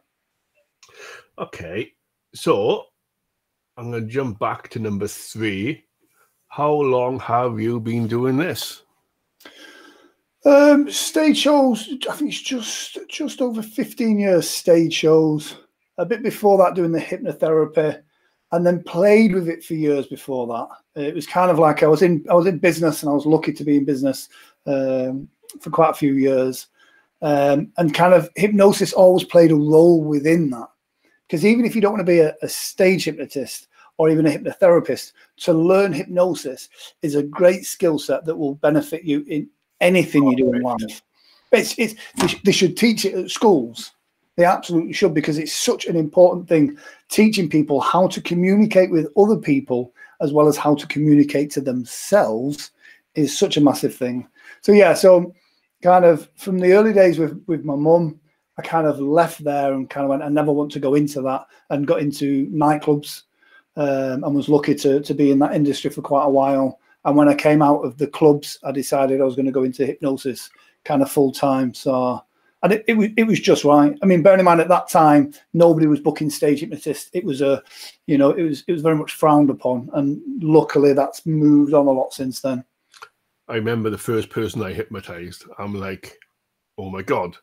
Okay, so I'm going to jump back to number 3. How long have you been doing this? Stage shows, I think it's just over 15 years stage shows. A bit before that doing the hypnotherapy, and then played with it for years before that. It was kind of like I was in business, and I was lucky to be in business for quite a few years. And kind of hypnosis always played a role within that. Because even if you don't want to be a stage hypnotist or even a hypnotherapist, to learn hypnosis is a great skill set that will benefit you in anything you do in life. They should teach it at schools. They absolutely should, because it's such an important thing teaching people how to communicate with other people as well as how to communicate to themselves is such a massive thing. So yeah, so kind of from the early days with my mum, I kind of left there and kind of went, I never want to go into that, and got into nightclubs, and was lucky to be in that industry for quite a while. And when I came out of the clubs, I decided I was going to go into hypnosis kind of full time. So, and it was just right. I mean, bearing in mind at that time, nobody was booking stage hypnotists. It was it was very much frowned upon. And luckily that's moved on a lot since then. I remember the first person I hypnotized. I'm like, oh my God.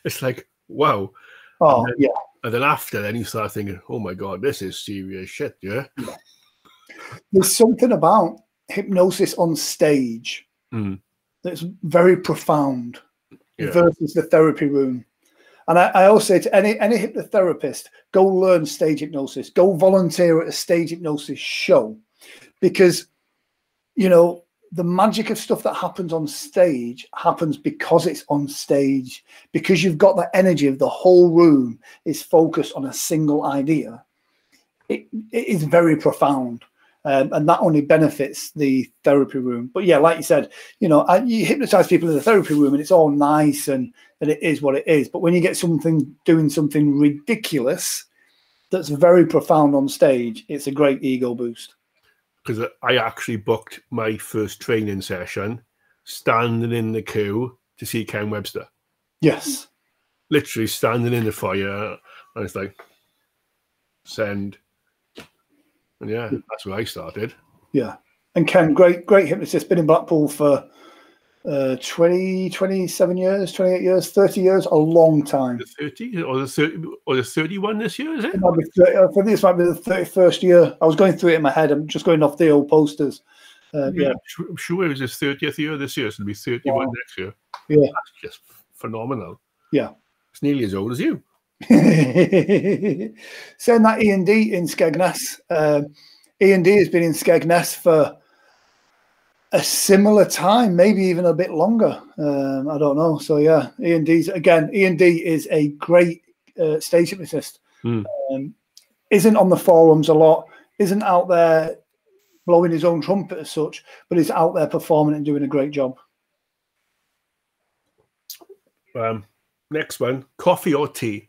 It's like, wow. Oh, yeah. And then after, then you start thinking, oh my God, this is serious shit, yeah? There's something about hypnosis on stage that's very profound versus the therapy room. And I always say to any hypnotherapist, go learn stage hypnosis, go volunteer at a stage hypnosis show, because, you know, the magic of stuff that happens on stage happens because it's on stage, because you've got the energy of the whole room is focused on a single idea. It is very profound. And that only benefits the therapy room. But yeah, like you said, you know, you hypnotize people in the therapy room and it's all nice and it is what it is. But when you get doing something ridiculous that's very profound on stage, it's a great ego boost. Because I actually booked my first training session standing in the queue to see Ken Webster. Yes. Literally standing in the foyer. And it's like, send. And yeah, that's where I started. Yeah. And Ken, great hypnotist, been in Blackpool for 27 years, 28 years, 30 years, a long time. The 30 or the 31 this year, is it? I think this might be the 31st year. I was going through it in my head. I'm just going off the old posters. Yeah. I'm sure it was his 30th year this year, so it'll be 31 next year. Yeah. That's just phenomenal. Yeah. It's nearly as old as you. Saying that E&D in Skegness. E&D has been in Skegness for a similar time, maybe even a bit longer. I don't know. So yeah, E&D is a great stage hypnotist. Isn't on the forums a lot, isn't out there blowing his own trumpet as such, but is out there performing and doing a great job. Next one, coffee or tea?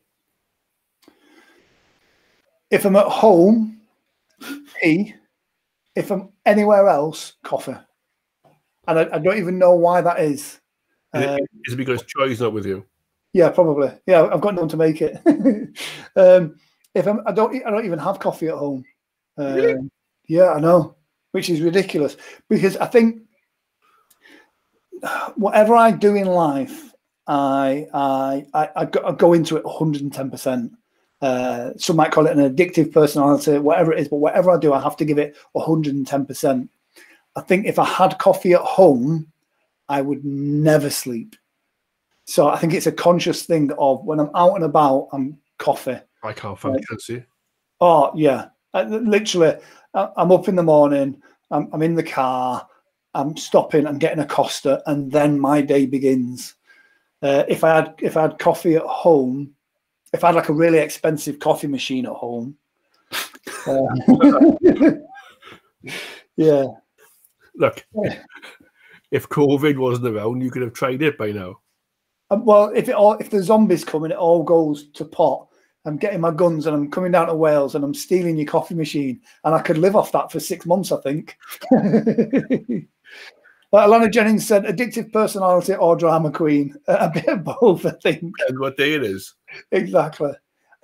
If I'm at home, tea. If I'm anywhere else, coffee. And I don't even know why that is. Is it because Joy's not with you? Yeah, probably. Yeah, I've got no one to make it. I don't even have coffee at home. Really? Yeah, I know, which is ridiculous, because I think whatever I do in life, I go into it 110%. Some might call it an addictive personality, whatever it is, but whatever I do, I have to give it 110%. I think if I had coffee at home, I would never sleep. So I think it's a conscious thing of when I'm out and about, I'm coffee. I can't fancy. Oh, yeah. Literally, I'm up in the morning, I'm in the car, I'm stopping, I'm getting a Costa, and then my day begins. If I had coffee at home, if I had like a really expensive coffee machine at home, yeah. Look, if COVID wasn't around, you could have tried it by now. Well, if the zombies come and it all goes to pot, I'm getting my guns and I'm coming down to Wales and I'm stealing your coffee machine, and I could live off that for 6 months, I think. Like Ellanna Jennings said, addictive personality or drama queen. A bit of both, I think. And what day it is. Exactly.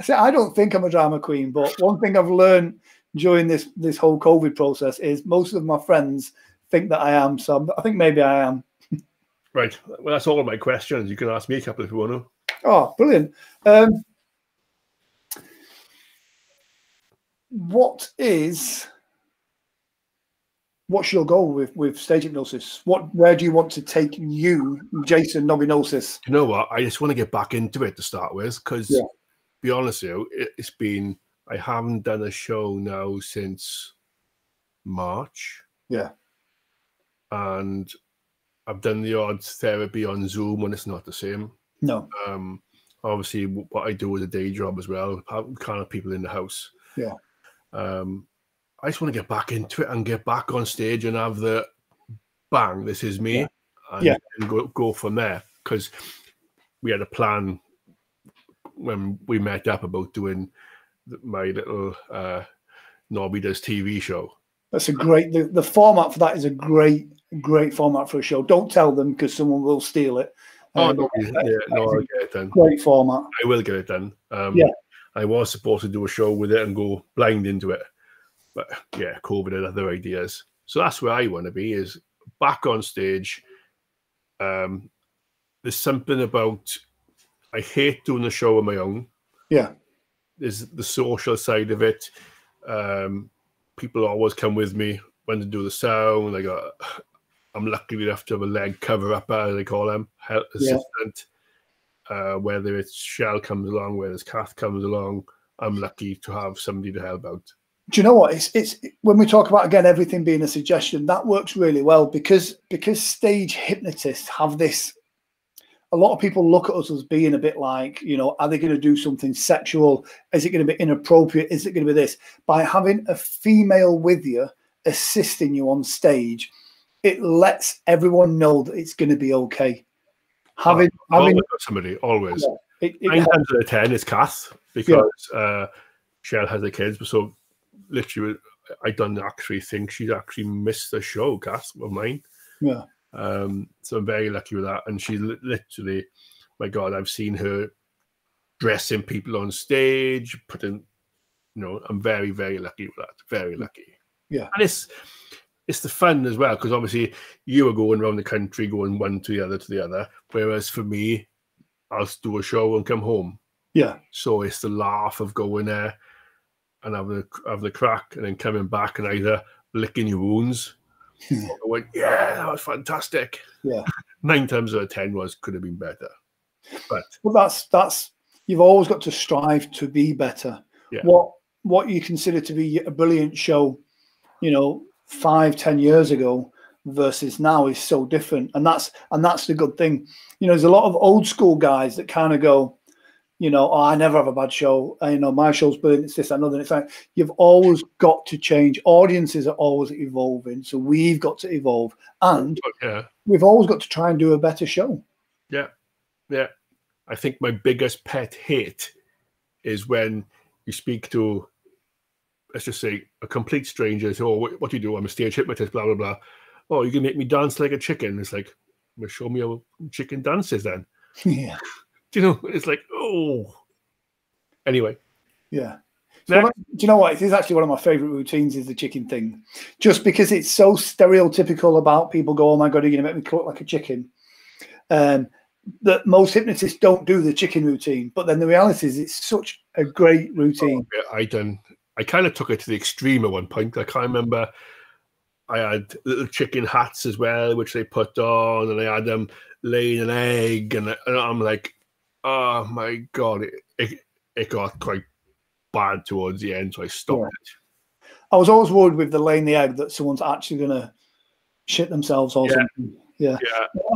I don't think I'm a drama queen, but one thing I've learned during this whole COVID process is most of my friends think that I am. So I think maybe I am. Right. Well, that's all of my questions. You can ask me a couple if you want to. Oh, brilliant. What's your goal with stage hypnosis? Where do you want to take you, Jason Nobby Morgan? You know what? I just want to get back into it to start with, because to be honest with you, I haven't done a show now since March. Yeah. And I've done the odd therapy on Zoom when it's not the same. No. obviously what I do as a day job as well, kind of people in the house. Yeah. I just want to get back into it and get back on stage and have the bang, this is me, and go from there. Because we had a plan when we met up about doing my little Nobby Does TV show. That's a great, the format for that is a great format for a show. Don't tell them because someone will steal it. Oh, no, I'll get it done. Great format. I will get it done. Yeah. I was supposed to do a show with it and go blind into it. But yeah, COVID had other ideas. So that's where I want to be, is back on stage. There's something about, I hate doing the show on my own. Yeah. There's the social side of it. People always come with me when to do the sound. I'm lucky enough to have a leg cover up, as they call them, help assistant. Whether it's Shell comes along, whether it's Kath comes along, I'm lucky to have somebody to help out. Do you know what? It's when we talk about, again, everything being a suggestion, that works really well because stage hypnotists have this. A lot of people look at us as being a bit like, you know, are they going to do something sexual? Is it going to be inappropriate? Is it going to be this? By having a female with you, assisting you on stage, it lets everyone know that it's going to be okay. Having somebody, always. Yeah, 9 times out of 10 is Kath, because Shell has the kids. So literally, I don't actually think she's actually missed the show, Kath, of mine. Yeah. So I'm very lucky with that. And she literally, my God, I've seen her dressing people on stage, putting, you know, I'm very, very lucky with that. Very lucky. Yeah. And it's the fun as well, because obviously you are going around the country, going one to the other, whereas for me, I'll do a show and come home. Yeah. So it's the laugh of going there and having the crack and then coming back and either licking your wounds. I went, yeah, that was fantastic. Yeah. 9 times out of 10 could have been better. But that's you've always got to strive to be better. Yeah. What you consider to be a brilliant show, you know, 5-10 years ago versus now is so different. And that's the good thing. You know, there's a lot of old school guys that kind of go, you know, oh, I never have a bad show. You know, my show's brilliant. It's this, another. It's like, you've always got to change. Audiences are always evolving. So we've got to evolve. And we've always got to try and do a better show. Yeah. Yeah. I think my biggest pet hate is when you speak to, let's just say, a complete stranger. So, oh, what do you do? I'm a stage hypnotist, blah, blah, blah. Oh, you can make me dance like a chicken. It's like, well, show me how chicken dances then. Yeah. Do you know? It's like, oh. Anyway. Yeah. So do you know what? It is actually one of my favorite routines is the chicken thing. Just because it's so stereotypical about people go, oh my God, you're going to make me look like a chicken. That most hypnotists don't do the chicken routine. But then the reality is it's such a great routine. Oh, yeah, I kind of took it to the extreme at one point. I can't remember. I had little chicken hats as well, which they put on, and I had them laying an egg, and I'm like, oh my God, it got quite bad towards the end, so I stopped it. I was always worried with the laying the egg that someone's actually going to shit themselves or something. Yeah.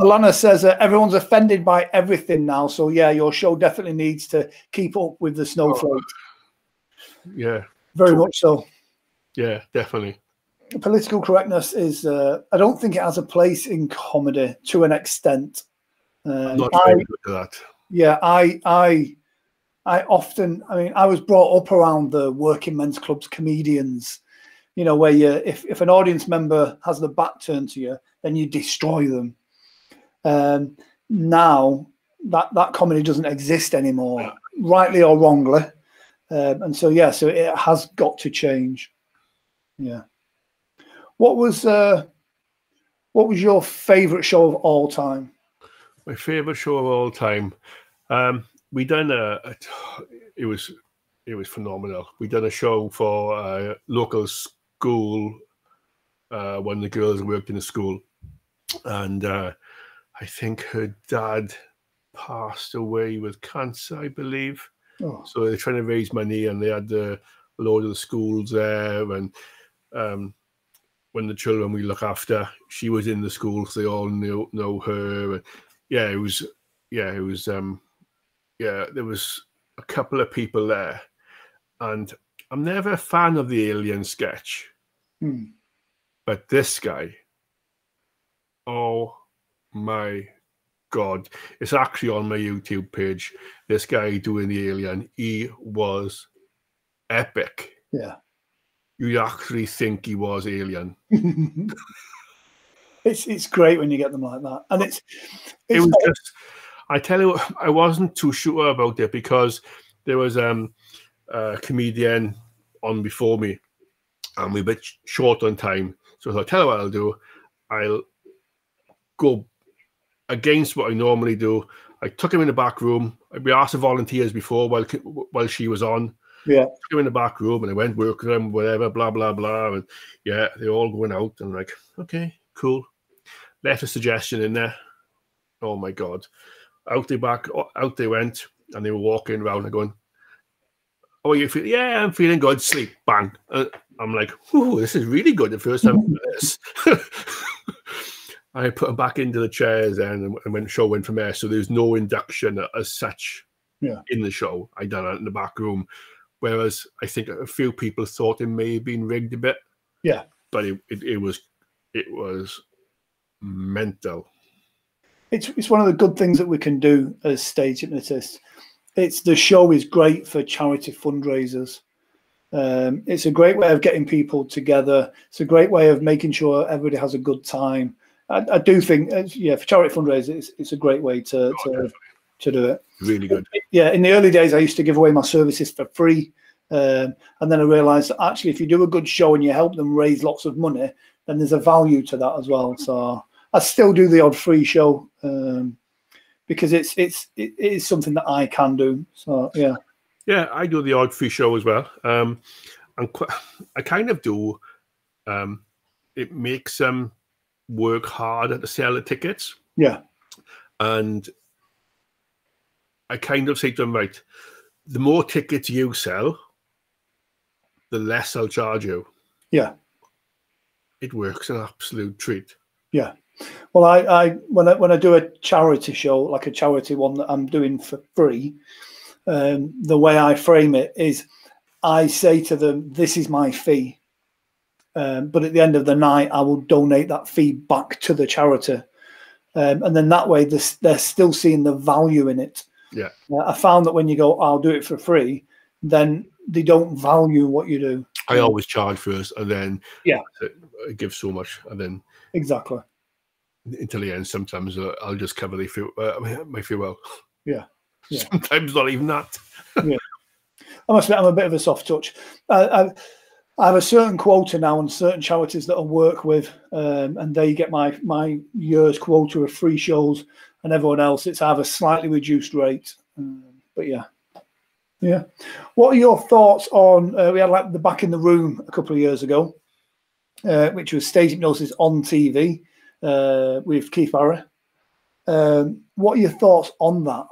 Ellanna says everyone's offended by everything now, so yeah, your show definitely needs to keep up with the snowflake. Yeah. Very much so. Yeah, definitely. Political correctness is, I don't think it has a place in comedy to an extent. I'm not very good at that. Yeah, I often, I mean, I was brought up around the working men's clubs comedians, you know, where if an audience member has the back turned to you, then you destroy them. Now that comedy doesn't exist anymore, rightly or wrongly. And so, yeah, so it has got to change. Yeah. What was your favorite show of all time? My favorite show of all time. We done it was phenomenal. We done a show for a local school. One of the girls worked in a school, and I think her dad passed away with cancer, I believe. Oh. So they're trying to raise money, and they had a load of the schools there, and when the children we look after, she was in the school, so they all know her. And it was yeah, there was a couple of people there, and I'm never a fan of the alien sketch, but this guy, oh my God, it's actually on my YouTube page. This guy doing the alien, he was epic. Yeah. You actually think he was alien. It's great when you get them like that. And it was just, I tell you, I wasn't too sure about it because there was a comedian on before me and we're a bit short on time. So I thought, tell you what I'll do. I'll go against what I normally do. I took him in the back room. We asked the volunteers before while she was on. Yeah. Took him in the back room and I went work with them, whatever, blah, blah, blah. And yeah, they're all going out. And I'm like, okay, cool. Left a suggestion in there. Oh my God. Out they went, and they were walking around and going, oh, you feel? Yeah, I'm feeling good. Sleep. Bang. I'm like, ooh, this is really good. The first time I did this. I put them back into the chairs and when the show went from there. So there's no induction as such in the show. I done it in the back room. Whereas I think a few people thought it may have been rigged a bit. Yeah. But it was mental. It's one of the good things that we can do as stage hypnotists. The show is great for charity fundraisers. It's a great way of getting people together. It's a great way of making sure everybody has a good time. I do think, for charity fundraisers, it's a great way to do it. Really good. Yeah, in the early days, I used to give away my services for free. And then I realized that actually, if you do a good show and you help them raise lots of money, then there's a value to that as well. So I still do the odd free show because it is something that I can do. So yeah. Yeah, I do the odd free show as well. I kind of do. It makes them work harder to sell the tickets. Yeah. And I kind of say to them, right, the more tickets you sell, the less I'll charge you. Yeah. It works an absolute treat. Yeah. Well, I when I do a charity show, like a charity one that I'm doing for free, the way I frame it is I say to them, this is my fee. But at the end of the night, I will donate that fee back to the charity. And then that way they're still seeing the value in it. Yeah. I found that when you go, I'll do it for free, then they don't value what you do. I always charge first and then I give so much and then exactly until the end. Sometimes I'll just cover my fuel. Yeah. Sometimes not even that. Yeah. I must admit, I'm a bit of a soft touch. I have a certain quota now on certain charities that I work with, and they get my year's quota of free shows, and everyone else, it's have a slightly reduced rate. But yeah. What are your thoughts on, we had like the Back in the Room a couple of years ago, which was stage hypnosis on TV with Keith Barry. What are your thoughts on that?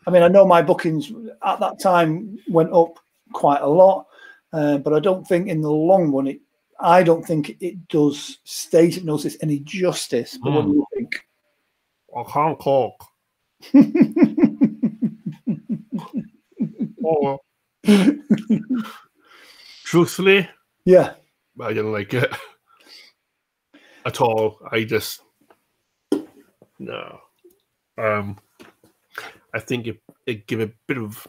I mean, I know my bookings at that time went up quite a lot, but I don't think in the long run, I don't think it does stage hypnosis any justice. But what do you think? I can't talk. Oh. Truthfully, yeah, I didn't like it at all. No. I think it give a bit of.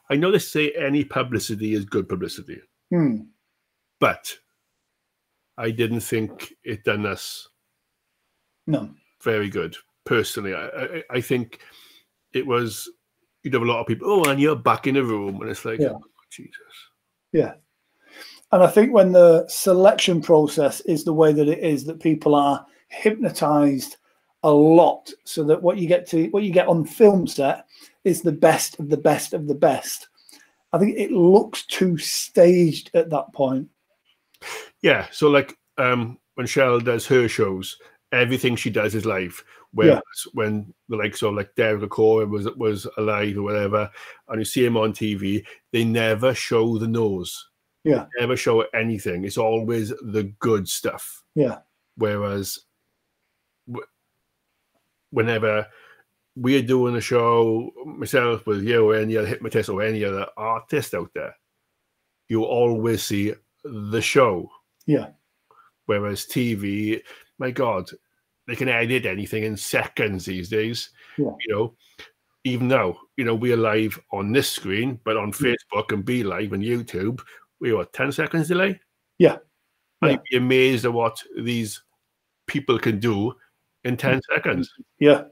I know they say any publicity is good publicity, but I didn't think it done us very good. Personally, I think it was. You'd have a lot of people. Oh, and you're back in the room, and it's like, oh, Jesus. Yeah, and I think when the selection process is the way that it is, that people are hypnotized a lot, so that what you get on film set is the best of the best of the best. I think it looks too staged at that point. Yeah. So like when Cheryl does her shows, everything she does is live. Whereas when the likes of like Derek O'Cora was alive or whatever, and you see him on TV, they never show the nose. Yeah. They never show anything. It's always the good stuff. Yeah. Whereas whenever we're doing a show, myself with you or any other hypnotist or any other artist out there, you always see the show. Yeah. Whereas TV, my God, they can edit anything in seconds these days. Yeah. You know, even now, you know, we're live on this screen, but on Facebook and Be Live and YouTube, we were 10 seconds delay. Yeah. I'd be amazed at what these people can do in 10 seconds. Yeah.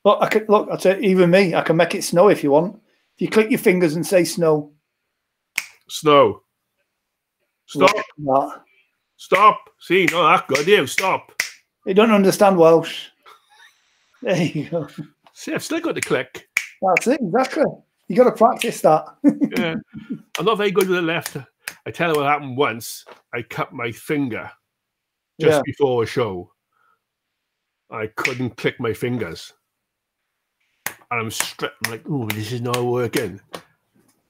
Look, I'll tell you, even me, I can make it snow if you want. If you click your fingers and say snow. Snow. Stop. That. Stop. See, no, that's good. You stop. You don't understand Welsh. There you go. See, I've still got to click. That's it, exactly. You got to practice that. Yeah. I'm not very good with the left. I tell you what happened once. I cut my finger just before a show. I couldn't click my fingers. And I'm like, oh, this is not working.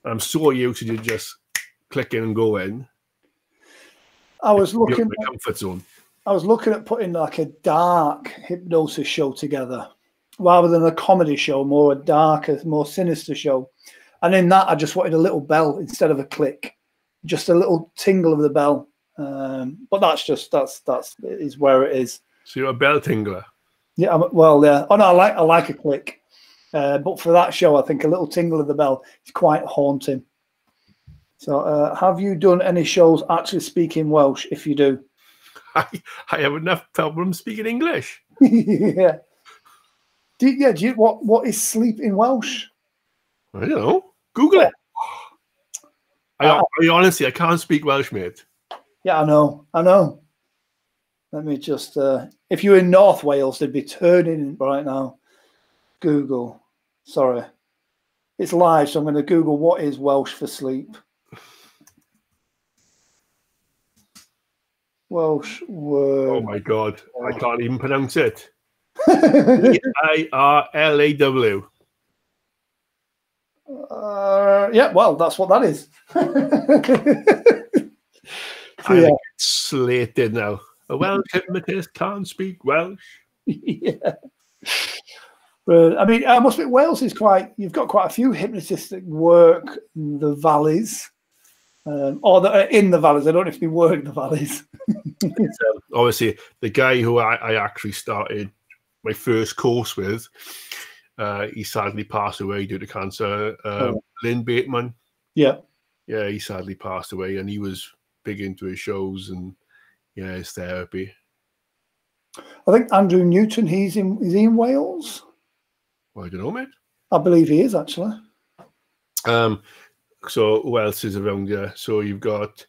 I'm so used to just clicking and going. I was looking at my comfort zone. I was looking at putting like a dark hypnosis show together, rather than a comedy show, more a darker, more sinister show. And in that, I just wanted a little bell instead of a click, just a little tingle of the bell. But that's is where it is. So you're a bell tingler. Yeah, well, yeah. Oh no, I like a click. But for that show, I think a little tingle of the bell is quite haunting. So, have you done any shows actually speaking Welsh? If you do, I have enough problem speaking English. Yeah. Do you what is sleep in Welsh? I don't know. Google it. I honestly, I can't speak Welsh, mate. Yeah, I know. Let me just. If you're in North Wales, they'd be turning right now. Google. Sorry, it's live, so I'm going to Google what is Welsh for sleep. Welsh word. Oh my God, I can't even pronounce it. IRLAW. Yeah, well, that's what that is. I get slated now. A Welsh hypnotist can't speak Welsh. Yeah. I mean, I must admit, Wales is you've got quite a few hypnotists that work the valleys, or that are in the valleys. I don't know if they work the valleys. Obviously, the guy who I actually started my first course with, he sadly passed away due to cancer. Lynn Bateman. Yeah, he sadly passed away, and he was big into his shows and his therapy. I think Andrew Newton. Is he in Wales? Well, I don't know, mate. I believe he is actually. So who else is around here? So you've got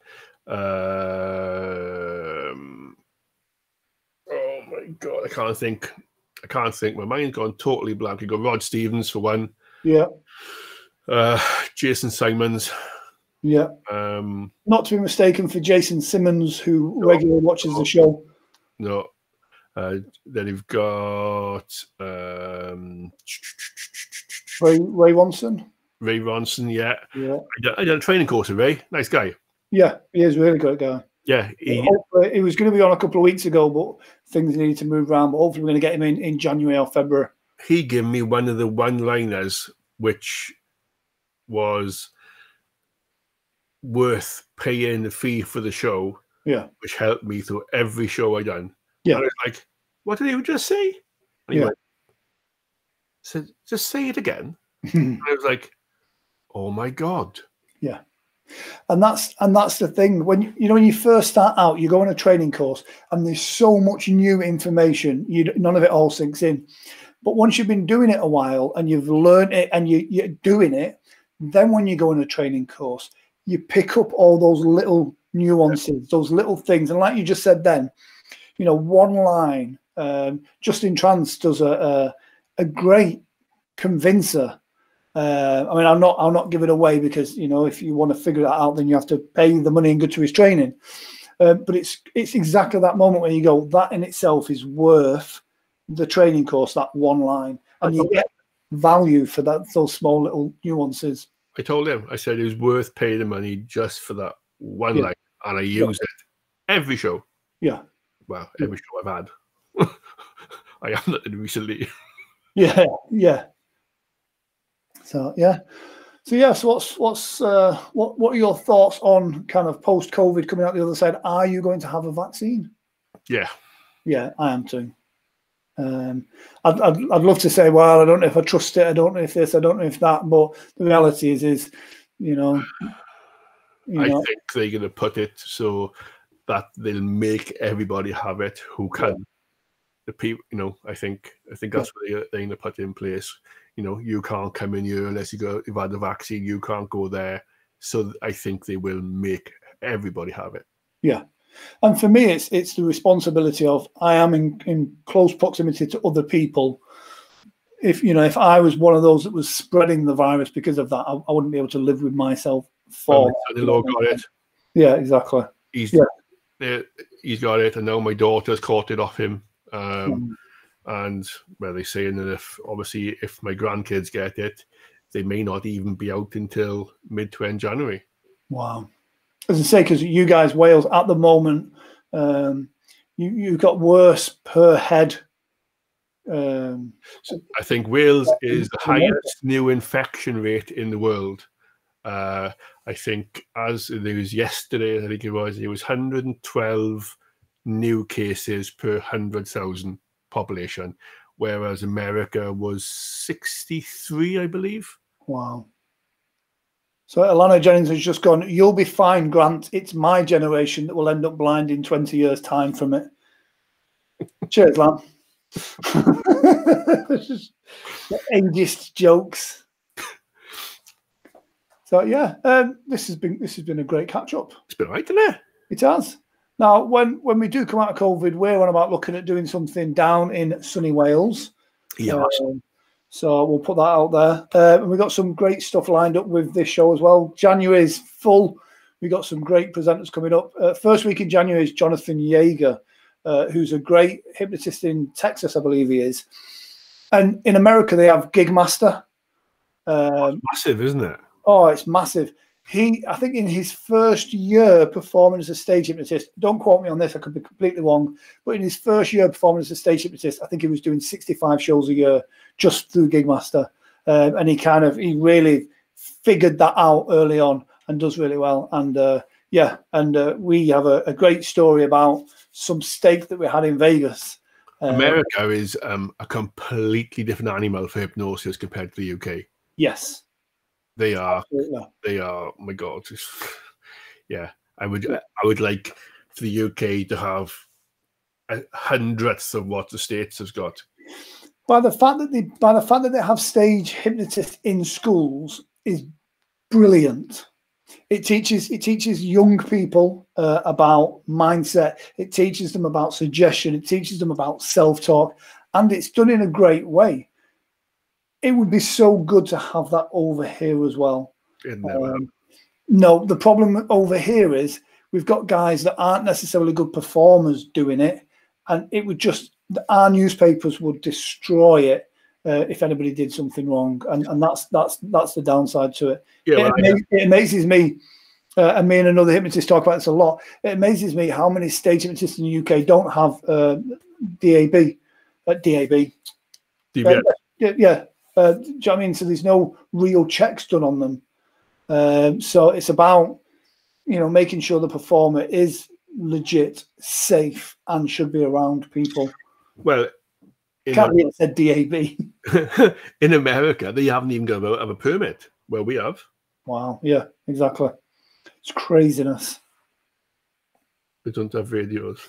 oh my God, I can't think. My mind's gone totally blank. You got Rod Stevens for one. Yeah. Jason Simons. Yeah. Not to be mistaken for Jason Simmons, who regularly watches the show. No. Then you've got Ray Ronson. Ray Ronson, yeah. I did a training course with Ray. Nice guy. Yeah, he is a really good guy. Yeah. He was going to be on a couple of weeks ago, but things needed to move around. But hopefully we're going to get him in January or February. He gave me one of the one-liners, which was worth paying the fee for the show. Yeah. Which helped me through every show I done. Yeah. And I was like, what did he just say? And he went, said, just say it again. And I was like, oh my God. Yeah. And that's the thing. When you first start out, you go on a training course and there's so much new information, none of it all sinks in. But once you've been doing it a while and you've learned it and you're doing it, then when you go on a training course, you pick up all those little nuances, those little things. And like you just said then, one line, Justin Trance does a great convincer. I mean, I'll not give it away because, if you want to figure that out, then you have to pay the money and go to his training. But it's exactly that moment where you go, that in itself is worth the training course, that one line. And you get value for those small little nuances. I told him, I said it was worth paying the money just for that one line. And I use it every show. Yeah. Well, every show I've had. I haven't done it recently. Yeah, yeah. So yeah. So yes, what are your thoughts on kind of post-COVID coming out the other side? Are you going to have a vaccine? Yeah. Yeah, I am too. I'd love to say, well, I don't know if I trust it. I don't know if this. I don't know if that. But the reality is, you know, I think they're going to put it so that they'll make everybody have it who can. Yeah. The people, I think that's what they're going to put in place. You can't come in here unless you've had the vaccine. You can't go there. So I think they will make everybody have it. Yeah. And for me, it's the responsibility of I am in close proximity to other people. If I was one of those that was spreading the virus because of that, I wouldn't be able to live with myself. The law got it. Yeah, exactly. He's got it, and now my daughter's caught it off him. And they're saying that if my grandkids get it, they may not even be out until mid to end January. Wow. As I say, because you guys, Wales, at the moment, you've got worse per head. So I think Wales is the highest new infection rate in the world. I think as there was yesterday, I think it was 112 new cases per 100,000 population, whereas America was 63, I believe. Wow. So Ellanna Jennings has just gone, you'll be fine, Grant. It's my generation that will end up blind in 20 years' time from it. Cheers, Lan. Just ageist jokes. So yeah, this has been a great catch up. It's been right, isn't it? It has. Now, when we do come out of COVID, we're on about looking at doing something down in sunny Wales. Yeah. So we'll put that out there. And we've got some great stuff lined up with this show as well. January is full. We've got some great presenters coming up. First week in January is Jonathan Yeager, who's a great hypnotist in Texas, I believe he is. And in America, they have Gigmaster. Massive, isn't it? Oh, it's massive. I think in his first year performing as a stage hypnotist, don't quote me on this, I could be completely wrong, but in his first year performing as a stage hypnotist, I think he was doing 65 shows a year just through Gigmaster. And he really figured that out early on and does really well. And we have a great story about some steak that we had in Vegas. America is a completely different animal for hypnosis compared to the UK. Yes. They are. Oh my God. Yeah. I would like for the UK to have a hundredth of what the States has got. By the fact that they have stage hypnotists in schools is brilliant. It teaches young people about mindset. It teaches them about suggestion. It teaches them about self-talk, and it's done in a great way. It would be so good to have that over here as well. No, the problem over here is we've got guys that aren't necessarily good performers doing it, and it would our newspapers would destroy it if anybody did something wrong, and that's the downside to it. Yeah, it amazes me, and me and another hypnotist talk about this a lot. It amazes me how many stage hypnotists in the UK don't have DAB. Yeah. Do you know what I mean? So there's no real checks done on them. So it's about, making sure the performer is legit, safe, and should be around people. Well, can't really said DAB. In America, they haven't even got a permit. Well, we have. Wow. Yeah, exactly. It's craziness. They don't have radios.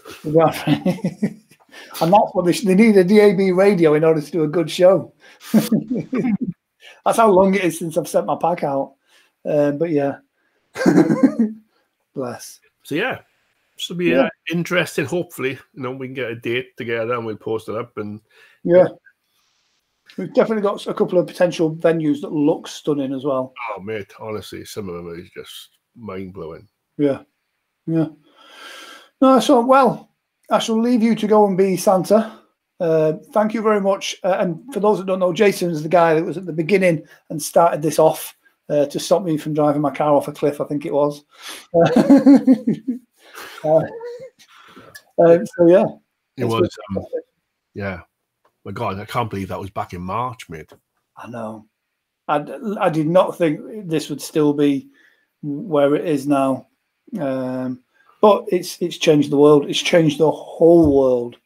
And that's what they need, a DAB radio in order to do a good show. That's how long it is since I've sent my pack out. But yeah. Bless. So yeah. This will be interesting. Hopefully, we can get a date together and we'll post it up. And yeah. We've definitely got a couple of potential venues that look stunning as well. Oh mate, honestly, some of them are just mind-blowing. Yeah. Yeah. No, so well, I shall leave you to go and be Santa. Thank you very much. And for those that don't know, Jason is the guy that was at the beginning and started this off to stop me from driving my car off a cliff, I think it was. So yeah. It was, yeah. My God, I can't believe that was back in March, mate. I know. I did not think this would still be where it is now. But it's changed the world. It's changed the whole world.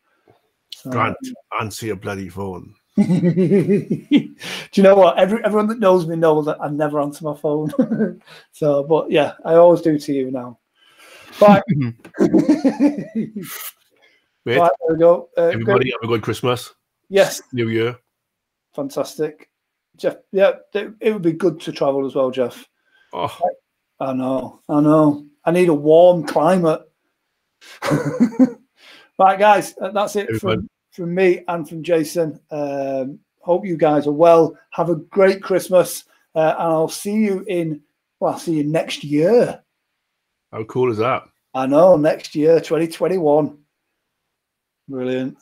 So, Grant, answer your bloody phone. do you know what? Everyone that knows me knows that I never answer my phone. So, but yeah, I always do to you now. Right. Mate, right, there we go. everybody have a good Christmas. Yes. New Year. Fantastic. Jeff, yeah, it would be good to travel as well, Jeff. Oh. I know. I need a warm climate. Right, guys, that's it from me and from Jason. Hope you guys are well. Have a great Christmas, and I'll see you I'll see you next year. How cool is that? I know, next year, 2021. Brilliant.